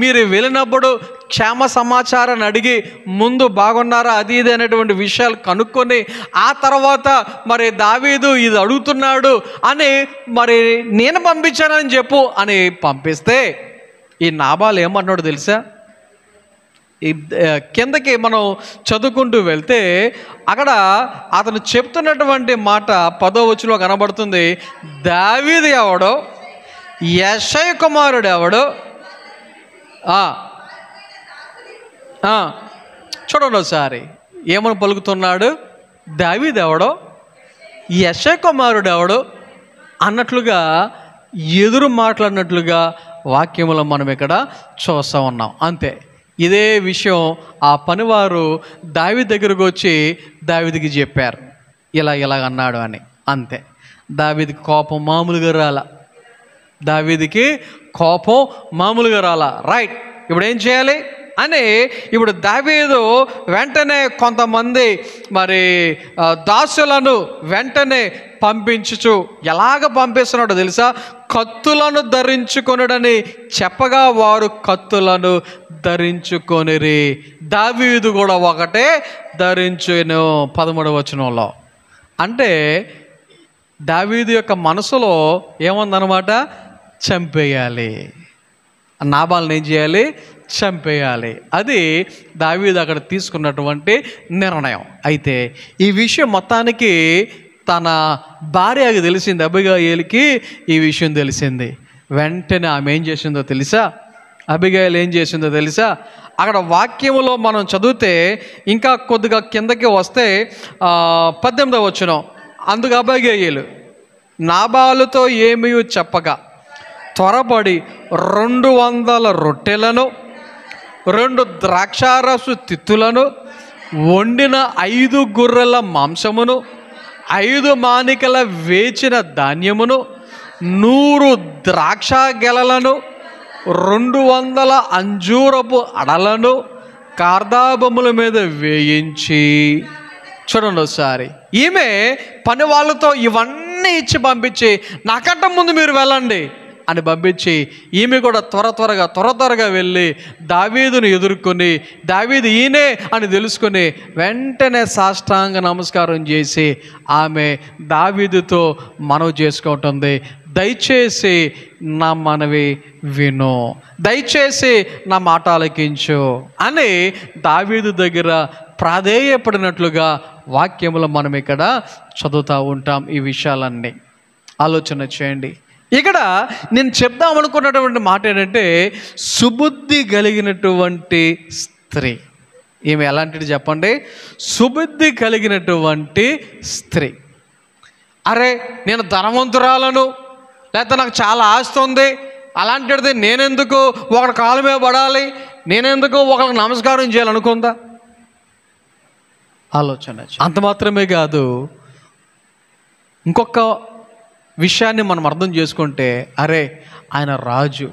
మీరు వెళ్ళినప్పుడు క్షేమ సమాచారాన్ని అడిగి ముందు బాగున్నారా అది ఇది అనేటువంటి విషయాలు కనుక్కొని ఆ తర్వాత మరి దావీదు ఇది అడుగుతున్నాడు అని మరి నేను పంపించానని చెప్పు అని పంపిస్తే ఈ నాబాలు ఏమన్నాడు తెలుసా? కిందకి మనం చదువుకుంటూ వెళ్తే అక్కడ అతను చెప్తున్నటువంటి మాట 10వ వచనంలో కనబడుతుంది. దావీదు ఎవడో, యెషయ కుమారుడు ఎవడో, చూడండి ఒకసారి ఏమని పలుకుతున్నాడు? దావీదు ఎవడో, యెషయ కుమారుడు ఎవడో అన్నట్లుగా ఎదురు మాట్లాడినట్లుగా వాక్యంలో మనం ఇక్కడ చూస్తూ ఉన్నాం. అంతే. ఇదే విషయం ఆ పనివారు దావీదు దగ్గరకు వచ్చి దావీదుకి చెప్పారు, ఇలా అన్నాడు అని. అంతే. దావీదుకి కోపం మామూలుగా రాలా. రైట్, ఇప్పుడు ఏం చేయాలి అని ఇప్పుడు దావీదు వెంటనే కొంతమంది మరి దాసులను వెంటనే పంపించుచు ఎలాగ పంపిస్తున్నాడో తెలుసా? కత్తులను ధరించుకొనుడని చెప్పగా వారు కత్తులను ధరించుకొనిరి. దావీదు కూడా ఒకటే ధరించును. 13వ వచనంలో అంటే దావీదు యొక్క మనసులో ఏముందన్నమాట? చంపేయాలి, నాబాల్ని ఏం చేయాలి? చంపేయాలి. అది దావీదు అక్కడ తీసుకున్నటువంటి నిర్ణయం. అయితే ఈ విషయం మొత్తానికి తన భార్యకి తెలిసింది, అబిగయీలుకి ఈ విషయం తెలిసింది. వెంటనే ఆమె ఏం చేసిందో తెలుసా? అబిగయీలు ఏం చేసిందో తెలుసా? అక్కడ వాక్యములో మనం చదివితే ఇంకా కొద్దిగా కిందకి వస్తే 18వ వచనం, అందుకు అబిగయీలు నాబాలుతో ఏమీ చెప్పగా త్వరపడి 200 రొట్టెలను 2 ద్రాక్షారసు తిత్తులను వండిన 5 గొర్రెల మాంసమును 5 మానికల వేచిన ధాన్యమును 100 ద్రాక్ష గెలలను 200 అంజూరపు అడలను కార్దాబముల మీద వేయించి. చూడండి ఒకసారి, ఈమె పని వాళ్ళతో ఇవన్నీ ఇచ్చి పంపించి నాకంట ముందు మీరు వెళ్ళండి అని పంపించి ఈమె కూడా త్వరగా వెళ్ళి దావీదును ఎదుర్కొని దావీదు ఈయనే అని తెలుసుకొని వెంటనే సాష్టాంగ నమస్కారం చేసి ఆమె దావీదుతో మనవి చేసుకుంటుంది, దయచేసి నా మనవి విను, దయచేసి నా మాట ఆలకించు అని దావీదు దగ్గర ప్రాధేయపడినట్లుగా వాక్యములో మనం ఇక్కడ చదువుతూ ఉంటాం. ఈ విషయాలన్నీ ఆలోచన చేయండి. ఇక్కడ నేను చెప్దాం అనుకున్నటువంటి మాట ఏంటంటే సుబుద్ధి కలిగినటువంటి స్త్రీ. ఈమె ఎలాంటిది చెప్పండి? సుబుద్ధి కలిగినటువంటి స్త్రీ. అరే నేను ధనవంతురాలను, లేకపోతే నాకు చాలా ఆస్తి ఉంది, అలాంటిది నేనెందుకు ఒకరి కాలు మీద పడాలి, నేనెందుకు ఒకరికి నమస్కారం చేయాలనుకుందా ఆలోచన. అంత మాత్రమే కాదు, ఇంకొక విషయాన్ని మనం అర్థం చేసుకుంటే, అరే ఆయన రాజు,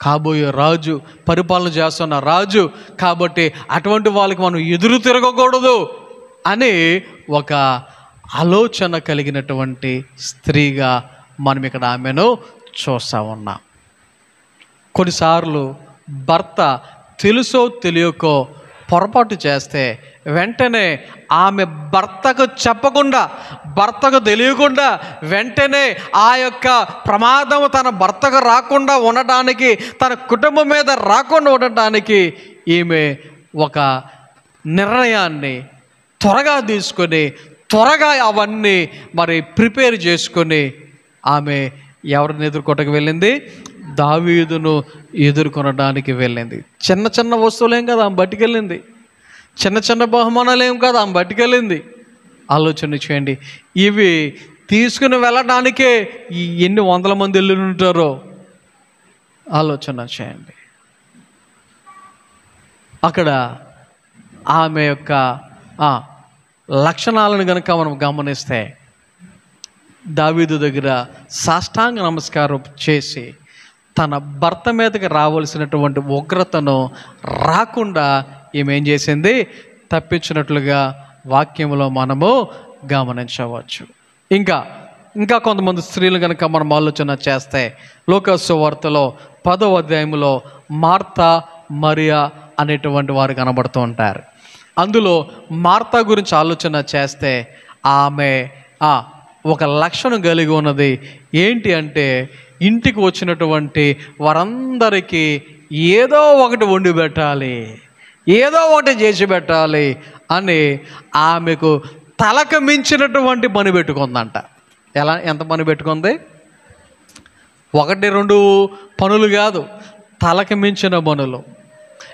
కాబోయే రాజు, పరిపాలన చేస్తున్న రాజు, కాబట్టి అటువంటి వాళ్ళకి మనం ఎదురు తిరగకూడదు అని ఒక ఆలోచన కలిగినటువంటి స్త్రీగా మనం ఇక్కడ ఆమెను చూస్తూ ఉన్నాం. కొన్నిసార్లు భర్త తెలుసో తెలియకో పొరపాటు చేస్తే వెంటనే ఆమె భర్తకు చెప్పకుండా, భర్తకు తెలియకుండా వెంటనే ఆ యొక్క ప్రమాదం తన భర్తకు రాకుండా ఉండటానికి, తన కుటుంబం మీద రాకుండా ఉండటానికి ఈమె ఒక నిర్ణయాన్ని త్వరగా తీసుకొని, త్వరగా అవన్నీ మరి ప్రిపేర్ చేసుకొని ఆమె ఎవరిని ఎదుర్కొనడానికి వెళ్ళింది? దావీదును ఎదుర్కొనడానికి వెళ్ళింది. చిన్న చిన్న వస్తువులేం కదా ఆమె పట్టుకెళ్ళింది, చిన్న చిన్న బహుమానాలు ఏం కాదు ఆమె పట్టుకెళ్ళింది. ఆలోచన చేయండి, ఇవి తీసుకుని వెళ్ళడానికే ఎన్ని వందల మంది వెళ్ళి ఉంటారో ఆలోచన చేయండి. అక్కడ ఆమె యొక్క లక్షణాలను కనుక మనం గమనిస్తే, దావీదు దగ్గర సాష్టాంగ నమస్కారం చేసి తన భర్త మీదకి రావాల్సినటువంటి ఉగ్రతను రాకుండా ఈమె ఏం చేసింది? తప్పించినట్లుగా వాక్యంలో మనము గమనించవచ్చు. ఇంకా కొంతమంది స్త్రీలు కనుక మనం ఆలోచన చేస్తే, లూకా సువార్తలో 10వ అధ్యాయంలో మార్తా, మరియా అనేటువంటి వారు కనబడుతూ ఉంటారు. అందులో మార్తా గురించి ఆలోచన చేస్తే ఆమె ఒక లక్షణం కలిగి ఉన్నది. ఏంటి అంటే, ఇంటికి వచ్చినటువంటి వారందరికీ ఏదో ఒకటి వండి పెట్టాలి, ఏదో ఒకటి చేసి పెట్టాలి అని ఆమెకు తలకు మించినటువంటి పని పెట్టుకుందంట. ఎంత పని పెట్టుకుంది? 1-2 పనులు కాదు, తలకు మించిన పనులు.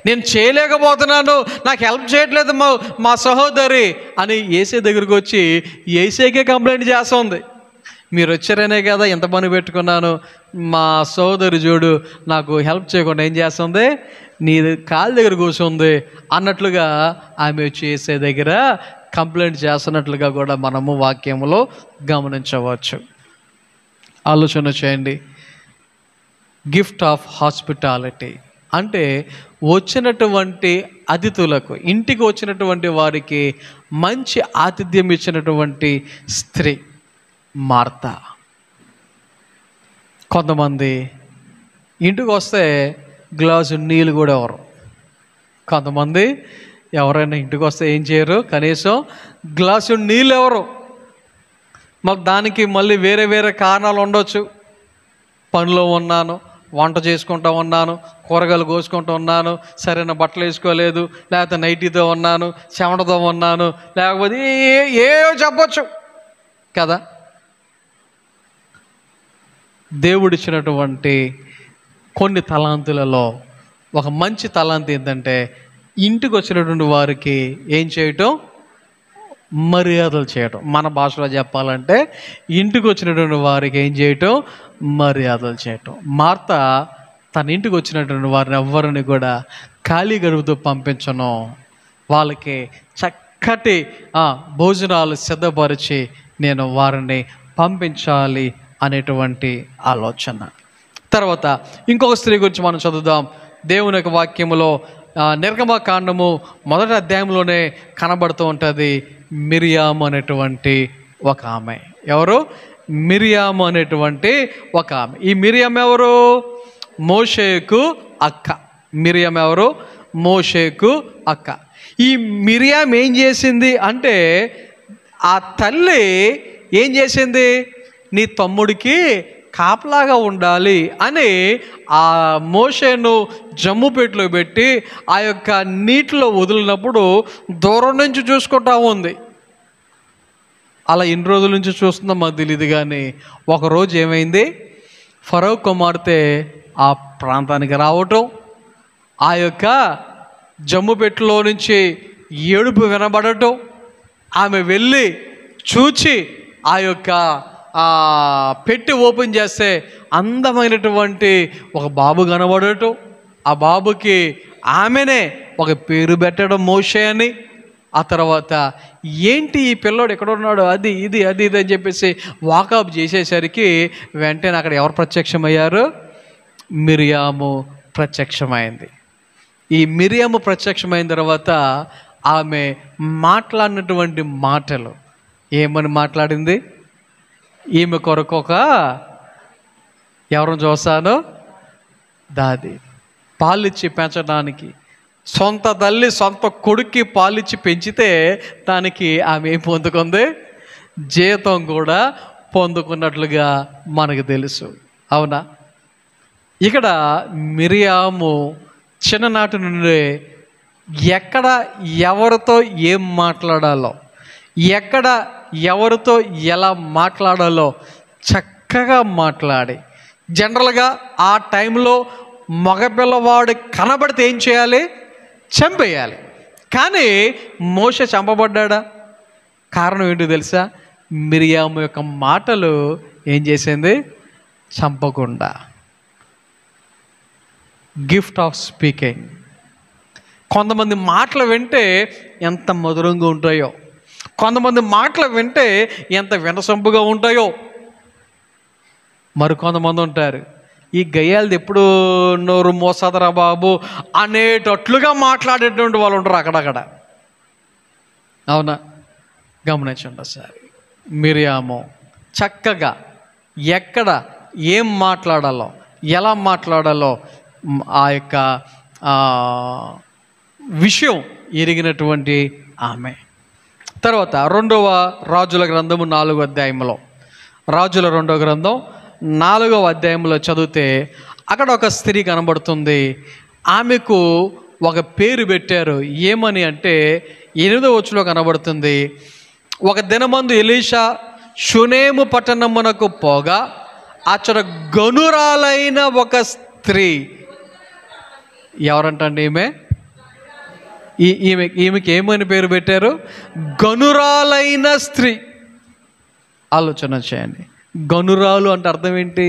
నేను చేయలేకపోతున్నాను, నాకు హెల్ప్ చేయట్లేదు మా సహోదరి అని ఏసే దగ్గరికి వచ్చి ఏసేకే కంప్లైంట్ చేస్తుంది. మీరు వచ్చారనే కదా ఎంత పని పెట్టుకున్నాను, మా సహోదరి చూడు నాకు హెల్ప్ చేయకుండా ఏం చేస్తుంది, నీ కాళ్ళ దగ్గర కూర్చుంది అన్నట్లుగా ఆమె వచ్చి ఏసే దగ్గర కంప్లైంట్ చేస్తున్నట్లుగా కూడా మనము వాక్యంలో గమనించవచ్చు. ఆలోచన చేయండి. గిఫ్ట్ ఆఫ్ హాస్పిటాలిటీ అంటే వచ్చినటువంటి అతిథులకు, ఇంటికి వచ్చినటువంటి వారికి మంచి ఆతిథ్యం ఇచ్చినటువంటి స్త్రీ మార్తా. కొంతమంది ఇంటికి వస్తే గ్లాసు నీళ్ళు కూడా ఎవరు, కొంతమంది ఎవరైనా ఇంటికి వస్తే ఏం చేయరు, కనీసం గ్లాసు నీళ్ళు ఎవరు. మరి దానికి మళ్ళీ వేరే వేరే కారణాలు ఉండొచ్చు. పనిలో ఉన్నాను, వంట చేసుకుంటూ ఉన్నాను, కూరగాయలు కోసుకుంటూ ఉన్నాను, సరైన బట్టలు వేసుకోలేదు, లేకపోతే నైటీతో ఉన్నాను, చెమటతో ఉన్నాను, లేకపోతే ఏవో చెప్పచ్చు కదా. దేవుడిచ్చినటువంటి కొన్ని తలాంతులలో ఒక మంచి తలాంతి ఏంటంటే, ఇంటికి వచ్చినటువంటి వారికి ఏం చేయటం? మర్యాదలు చేయటం. మన భాషలో చెప్పాలంటే ఇంటికి వచ్చినటువంటి వారికి ఏం చేయటం? మర్యాదలు చేయటం. మార్తా తన ఇంటికి వచ్చినటువంటి వారిని ఎవ్వరిని కూడా ఖాళీ గడుపుతూ పంపించను, వాళ్ళకి చక్కటి భోజనాలు సిద్ధపరిచి నేను వారిని పంపించాలి అనేటువంటి ఆలోచన. తర్వాత ఇంకొక స్త్రీ గురించి మనం చదువుదాం. దేవుని యొక్క వాక్యములో నిర్గమకాండము 1వ అధ్యాయంలోనే కనబడుతూ ఉంటుంది. మిరియాము అనేటువంటి ఒక ఆమె. ఎవరు? మిరియాము అనేటువంటి ఒక ఆమె. ఈ మిరియాము ఎవరు? మోషేకు అక్క. మిరియాము ఎవరు? మోషేకు అక్క. ఈ మిరియాము ఏం చేసింది అంటే, ఆ తల్లి ఏం చేసింది? నీ తమ్ముడికి కాపలాగా ఉండాలి అని ఆ మోషేను జమ్ముపేటలో పెట్టి ఆ యొక్క నీటిలో వదిలినప్పుడు దూరం నుంచి చూసుకుంటా ఉంది. అలా ఎన్ని రోజుల నుంచి చూస్తుందో మాకు తెలియదు, కానీ ఒకరోజు ఏమైంది, ఫరో కుమార్తె ఆ ప్రాంతానికి రావటం, ఆ యొక్క జమ్ముపేటలో నుంచి ఏడుపు వినబడటం, ఆమె వెళ్ళి చూచి ఆ యొక్క పెట్టి ఓపెన్ చేస్తే అందమైనటువంటి ఒక బాబు కనబడటం, ఆ బాబుకి ఆమెనే ఒక పేరు పెట్టడం మోషే అని. ఆ తర్వాత ఏంటి ఈ పిల్లోడు ఎక్కడ ఉన్నాడు, అది ఇది అది ఇది అని చెప్పేసి వాకప్ చేసేసరికి వెంటనే అక్కడ ఎవరు ప్రత్యక్షమయ్యారు? మిరియాము ప్రత్యక్షమైంది. ఈ మిరియాము ప్రత్యక్షమైన తర్వాత ఆమె మాట్లాడినటువంటి మాటలు ఏమని మాట్లాడింది? ఈమె కొరకు ఒక ఎవరిని చూస్తానో దాది, పాలిచ్చి పెంచడానికి, సొంత తల్లి సొంత కొడుక్కి పాలిచ్చి పెంచితే దానికి ఆమె ఏం పొందుకుంది? జీతం కూడా పొందుకున్నట్లుగా మనకు తెలుసు, అవునా? ఇక్కడ మిరియాము చిన్ననాటి నుండి ఎక్కడ ఎవరితో ఏం మాట్లాడాలో, ఎక్కడ ఎవరితో ఎలా మాట్లాడాలో చక్కగా మాట్లాడి, జనరల్గా ఆ టైంలో మగపిల్లవాడు కనబడితే ఏం చేయాలి? చంపేయాలి. కానీ మోషే చంపబడ్డా? కారణం ఏంటో తెలుసా? మిరియాము యొక్క మాటలు ఏం చేసింది? చంపకుండా. Gift of speaking. కొంతమంది మాటలు వింటే ఎంత మధురంగా ఉంటాయో, కొంతమంది మాటలు వింటే ఎంత వినసొంపుగా ఉంటాయో. మరికొంతమంది ఉంటారు, ఈ గయ్యాలది ఎప్పుడు నోరు మోసదరా బాబు అనేటట్లుగా మాట్లాడేటువంటి వాళ్ళు ఉంటారు అక్కడక్కడ, అవునా? గమనించండి ఒకసారి. మిరియాము చక్కగా ఎక్కడ ఏం మాట్లాడాలో, ఎలా మాట్లాడాలో ఆ యొక్క విషయం ఎరిగినటువంటి ఆమె. తర్వాత రెండవ రాజుల గ్రంథము 4వ అధ్యాయంలో, రాజుల 2వ గ్రంథం 4వ అధ్యాయంలో చదివితే అక్కడ ఒక స్త్రీ కనబడుతుంది. ఆమెకు ఒక పేరు పెట్టారు. ఏమని అంటే 8వ వచనంలో కనబడుతుంది, ఒక దినమందు ఎలీషా షునేము పట్టణమునకు పోగా అచ్చట గనురాలైన ఒక స్త్రీ. ఎవరంటండి ఈమె? ఈమెకి ఏమని పేరు పెట్టారు? గనురాలైన స్త్రీ. ఆలోచన చేయండి. గనురాలు అంటే అర్థం ఏంటి?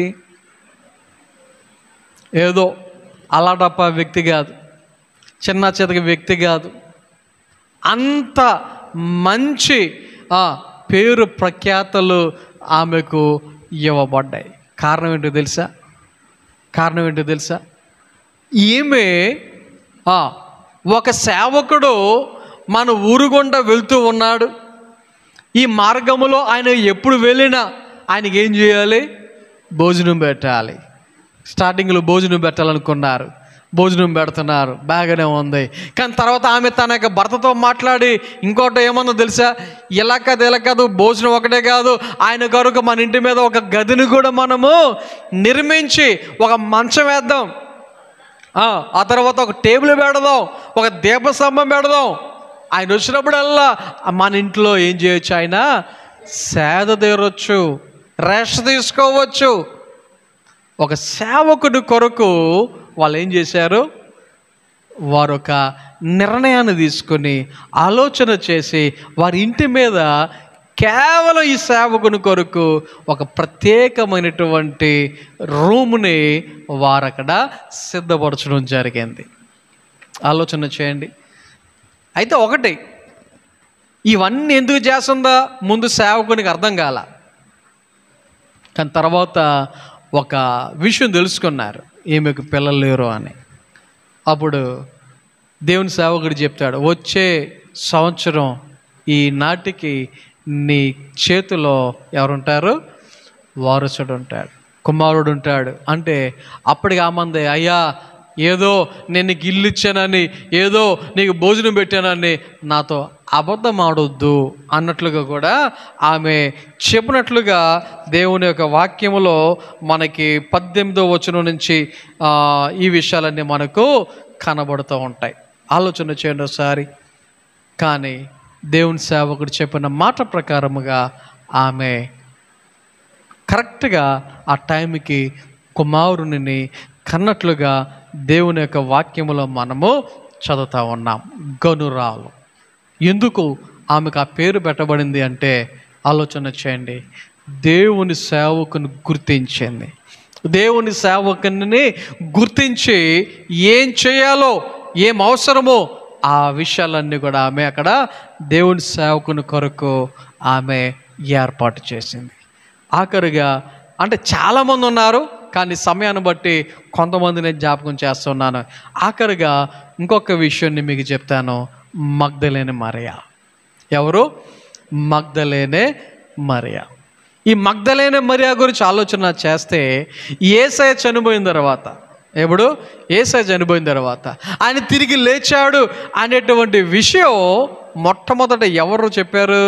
ఏదో అలాటప్ప వ్యక్తి కాదు, చిన్న చితక వ్యక్తి కాదు. అంత మంచి పేరు ప్రఖ్యాతలు ఆమెకు ఇవ్వబడ్డాయి. కారణం ఏంటో తెలుసా? కారణం ఏంటో తెలుసా? ఈమె ఒక సేవకుడు మన ఊరు గుండా వెళ్తూ ఉన్నాడు. ఈ మార్గములో ఆయన ఎప్పుడు వెళ్ళినా ఆయనకి ఏం చేయాలి? భోజనం పెట్టాలి. స్టార్టింగ్లో భోజనం పెట్టాలనుకున్నారు, భోజనం పెడుతున్నారు, బాగానే ఉంది. కానీ తర్వాత ఆమె తన యొక్క భర్తతో మాట్లాడి ఇంకోటి ఏమన్నా తెలుసా? ఇలా కాదు ఇలా కాదు, భోజనం ఒకటే కాదు, ఆయన కొరకు మన ఇంటి మీద ఒక గదిని కూడా మనము నిర్మించి ఒక మంచం వేద్దాం, ఆ తర్వాత ఒక టేబుల్ పెడదాం, ఒక దీపస్తంభం పెడదాం. ఆయన వచ్చినప్పుడల్లా మన ఇంట్లో ఏం చేయొచ్చు? ఆయన సేద తీరొచ్చు, రెస్ట్ తీసుకోవచ్చు. ఒక సేవకుడి కొరకు వాళ్ళు ఏం చేశారు? వారు ఒక నిర్ణయాన్ని తీసుకొని ఆలోచన చేసి వారి ఇంటి మీద కేవలం ఈ సేవకుని కొరకు ఒక ప్రత్యేకమైనటువంటి రూమ్ని వారు అక్కడ సిద్ధపరచడం జరిగింది. ఆలోచన చేయండి. అయితే ఒకటి, ఇవన్నీ ఎందుకు చేస్తుందా ముందు సేవకునికి అర్థం కాల. కానీ తర్వాత ఒక విషయం తెలుసుకున్నారు, ఈమెకు పిల్లలు లేరు అని. అప్పుడు దేవుని సేవకుడు చెప్తాడు, వచ్చే సంవత్సరం ఈ నాటికి నీ చేతిలో ఎవరుంటారు? వారసుడు ఉంటాడు, కుమారుడు ఉంటాడు. అంటే అప్పటికి ఆమంది, అయ్యా ఏదో నేను నీకు ఇల్లు ఇచ్చానని, ఏదో నీకు భోజనం పెట్టానని నాతో అబద్ధం ఆడొద్దు అన్నట్లుగా కూడా ఆమె చెప్పినట్లుగా దేవుని యొక్క వాక్యములో మనకి 18వ వచనం నుంచి ఈ విషయాలన్నీ మనకు కనబడుతూ ఉంటాయి. ఆలోచన చేయండి ఒకసారి. కానీ దేవుని సేవకుడు చెప్పిన మాట ప్రకారముగా ఆమె కరెక్ట్గా ఆ టైంకి కుమారుని కన్నట్లుగా దేవుని యొక్క వాక్యములో మనము చదువుతూ ఉన్నాం. గనురాలు. ఎందుకు ఆమెకు ఆ పేరు పెట్టబడింది అంటే ఆలోచన చేయండి. దేవుని సేవకుని గుర్తించింది. దేవుని సేవకుని గుర్తించి ఏం చేయాలో, ఏం అవసరమో ఆ విషయాలన్నీ కూడా ఆమె అక్కడ దేవుని సేవకుని కొరకు ఆమె ఏర్పాటు చేసింది. ఆఖరిగా అంటే చాలామంది ఉన్నారు, కానీ సమయాన్ని బట్టి కొంతమంది నేను జ్ఞాపకం చేస్తున్నాను. ఆఖరిగా ఇంకొక విషయాన్ని మీకు చెప్తాను. మగ్దలేనే మరియ. ఎవరు? మగ్దలేనే మరియ. ఈ మగ్దలేనే మరియ గురించి ఆలోచన చేస్తే, యేసయ్య చనిపోయిన తర్వాత, ఎప్పుడు? యేసయ్య చనిపోయిన తర్వాత ఆయన తిరిగి లేచాడు అనేటువంటి విషయం మొట్టమొదట ఎవరు చెప్పారు?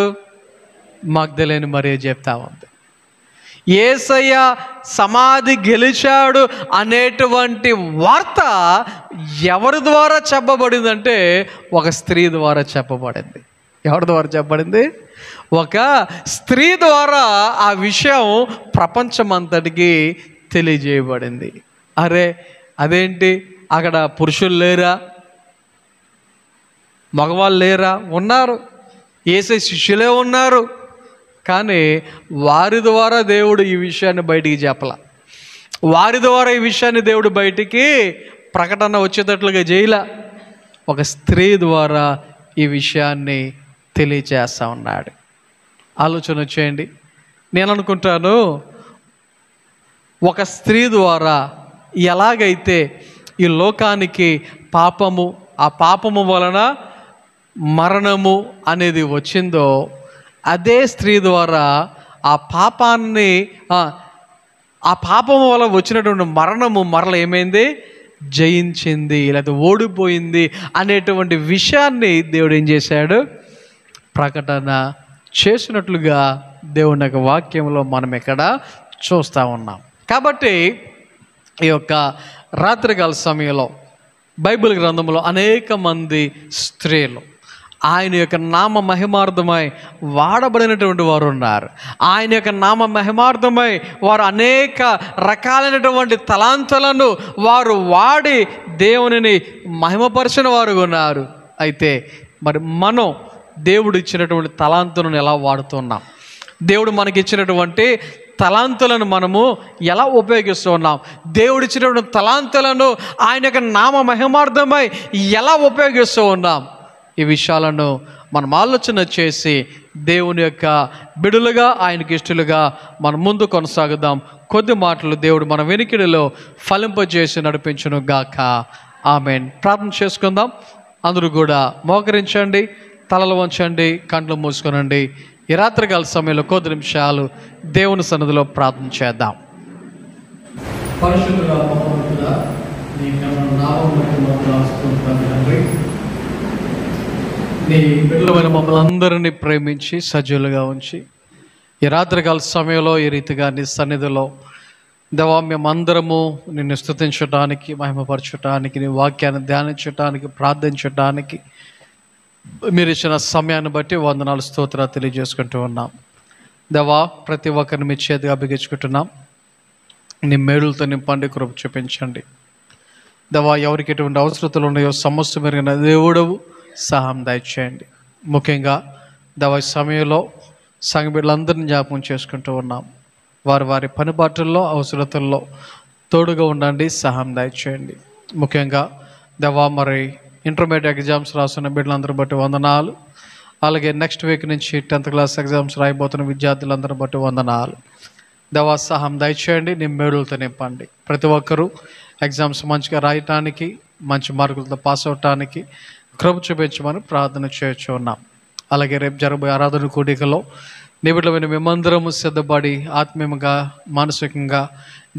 మగ్దలేనే మరియ చెప్తా ఉంది. యేసయ్య సమాధి గెలిచాడు అనేటువంటి వార్త ఎవరి ద్వారా చెప్పబడిందంటే ఒక స్త్రీ ద్వారా చెప్పబడింది. ఎవరి ద్వారా చెప్పబడింది? ఒక స్త్రీ ద్వారా ఆ విషయం ప్రపంచమంతటికి తెలియజేయబడింది. అరే అదేంటి, అక్కడ పురుషులు లేరా? మగవాళ్ళు లేరా? ఉన్నారు. యేసయ్య శిష్యులే ఉన్నారు. కానీ వారి ద్వారా దేవుడు ఈ విషయాన్ని బయటికి చెప్పలా. వారి ద్వారా ఈ విషయాన్ని దేవుడు బయటికి ప్రకటన వచ్చేటట్లుగా చేయలా. ఒక స్త్రీ ద్వారా ఈ విషయాన్ని తెలియచేస్తా ఉన్నాడు. ఆలోచన చేయండి. నేను అనుకుంటాను, ఒక స్త్రీ ద్వారా ఎలాగైతే ఈ లోకానికి పాపము, ఆ పాపము వలన మరణము అనేది వచ్చిందో, అదే స్త్రీ ద్వారా ఆ పాపాన్ని, ఆ పాపము వల్ల వచ్చినటువంటి మరణము మరల ఏమైంది? జయించింది, లేదా ఓడిపోయింది అనేటువంటి విషయాన్ని దేవుడు ఏం చేశాడు? ప్రకటన చేసినట్లుగా దేవుని యొక్క వాక్యంలో మనం ఇక్కడ చూస్తూ ఉన్నాం. కాబట్టి ఈ యొక్క రాత్రికాల సమయంలో బైబిల్ గ్రంథంలో అనేక మంది స్త్రీలు ఆయన యొక్క నామ మహిమార్థమై వాడబడినటువంటి వారు ఉన్నారు. ఆయన యొక్క నామ మహిమార్థమై వారు అనేక రకాలైనటువంటి తలాంతులను వారు వాడి దేవునిని మహిమపరిచిన వారు ఉన్నారు. అయితే మరి మనం దేవుడు ఇచ్చినటువంటి తలాంతులను ఎలా వాడుతున్నాం? దేవుడు మనకి ఇచ్చినటువంటి తలాంతులను మనము ఎలా ఉపయోగిస్తూ ఉన్నాం? దేవుడు ఇచ్చినటువంటి తలాంతులను ఆయన యొక్క నామ మహిమార్థమై ఎలా ఉపయోగిస్తూ ఉన్నాం? ఈ విషయాలను మనం ఆలోచన చేసి దేవుని యొక్క బిడులుగా, ఆయనకి ఇష్టలుగా మనం ముందు కొనసాగుదాం. కొద్ది మాటలు దేవుడు మన వెనుకిడిలో ఫలింపజేసి నడిపించును గాక. ఆమేన్. ప్రార్థన చేసుకుందాం. అందరూ కూడా మోకరించండి, తలలు వంచండి, కండ్లు మూసుకొనండి. ఈ రాత్రికాల సమయంలో కొద్ది నిమిషాలు దేవుని సన్నిధిలో ప్రార్థన చేద్దాం. పరిశుద్ధుడా, మహోన్నతుడా, నీ నామమునకు తండ్రి, నీ బిడ్డలమైన మమ్మల్ని అందరినీ ప్రేమించి సజీవులుగా ఉంచి ఈ రాత్రికాల సమయంలో ఈ రీతిగా నీ సన్నిధిలో దేవా మేమందరము నిన్ను స్తుతించడానికి, మహిమపరచడానికి, నీ వాక్యాన్ని ధ్యానించడానికి, ప్రార్థించడానికి మీరు ఇచ్చిన సమయాన్ని బట్టి వందనాలు, స్తోత్రాలు తెలియజేసుకుంటూ ఉన్నాం. దేవా ప్రతి ఒక్కరిని మీ చేతిగా అప్పగించుకుంటున్నాం. నీ మేడులతో నింపండి, కృప చూపించండి. దేవా ఎవరికి ఎటువంటి అవసరతలు ఉన్నాయో సమస్య మెరుగిన దేవుడవు, సహాయం దయచేయండి. ముఖ్యంగా దేవా సమయంలో సంఘ బిడ్డలందరినీ జ్ఞాపకం చేసుకుంటూ ఉన్నాం. వారి వారి పనిబాటుల్లో, అవసరతల్లో తోడుగా ఉండండి, సహాయం దయచేయండి. ముఖ్యంగా దేవా మరి ఇంటర్మీడియట్ ఎగ్జామ్స్ రాస్తున్న బిడ్డలందరూ బట్టి వందనాలు. అలాగే నెక్స్ట్ వీక్ నుంచి 10th క్లాస్ ఎగ్జామ్స్ రాయబోతున్న విద్యార్థులందరూ బట్టి వందనాలు. దేవా సహాయం దయచేయండి, నీ మేడులతో నింపండి. ప్రతి ఒక్కరూ ఎగ్జామ్స్ మంచిగా రాయటానికి, మంచి మార్కులతో పాస్ అవటానికి కృప చూపించమని ప్రార్థన చేయొచ్చు ఉన్నాం. అలాగే రేపు జరగబోయే ఆరాధన కూడికలో నీ బిడ్డలమైన మేమందరము సిద్ధపడి ఆత్మీయంగా, మానసికంగా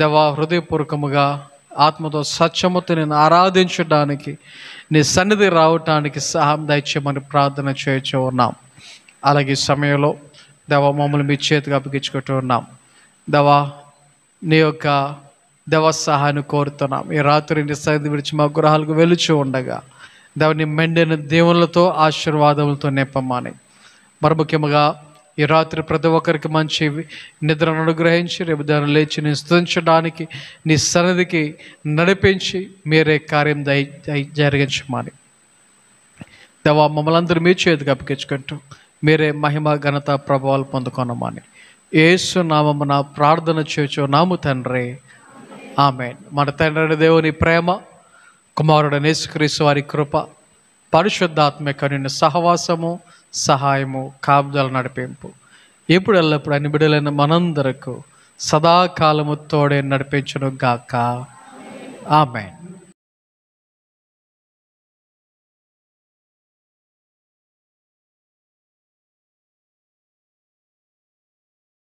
దేవా హృదయపూర్వకముగా ఆత్మతో సత్యముతో నేను ఆరాధించడానికి, నీ సన్నిధి రావటానికి సహాయం దయచేయమని ప్రార్థన చేయొచ్చు ఉన్నాం. అలాగే ఈ సమయంలో దేవా మమ్మల్ని మీ చేతికి అప్పగించుకుంటూ ఉన్నాం. దేవా నీ యొక్క దేవ సహాయాన్ని కోరుతున్నాం. ఈ రాత్రి నీ సన్నిధి విడిచి మా గృహాలకు వెలుచు ఉండగా దేవ నీ మెండైన దేవుళ్ళతో, ఆశీర్వాదములతో నింపమని, మరి ముఖ్యంగా ఈ రాత్రి ప్రతి ఒక్కరికి మంచి నిద్రను అనుగ్రహించి రేపు దాన్ని లేచి నేను స్తుతించడానికి నీ సన్నిధికి నడిపించి మీరే కార్యం జరిగించమని దేవా మమ్మల్ని అందరూ మీ చేతికి అప్పగించుకుంటూ మీరే మహిమ, ఘనత, ప్రభావాలు పొందుకోనమని యేసు నామమున ప్రార్థన చేయుచున్నాము తండ్రి, ఆమేన్. మన తండ్రి దేవుని ప్రేమ, కుమారుడు యేసుక్రీస్తు వారి కృప, పరిశుద్ధాత్మ కరుణ సహవాసము, సహాయము, కాపుదల, నడిపింపు ఇప్పుడు ఎల్లప్పుడు అన్ని బిడ్డలైన మనందరకు సదాకాలము తోడే నడిపించును గాక. ఆమేన్.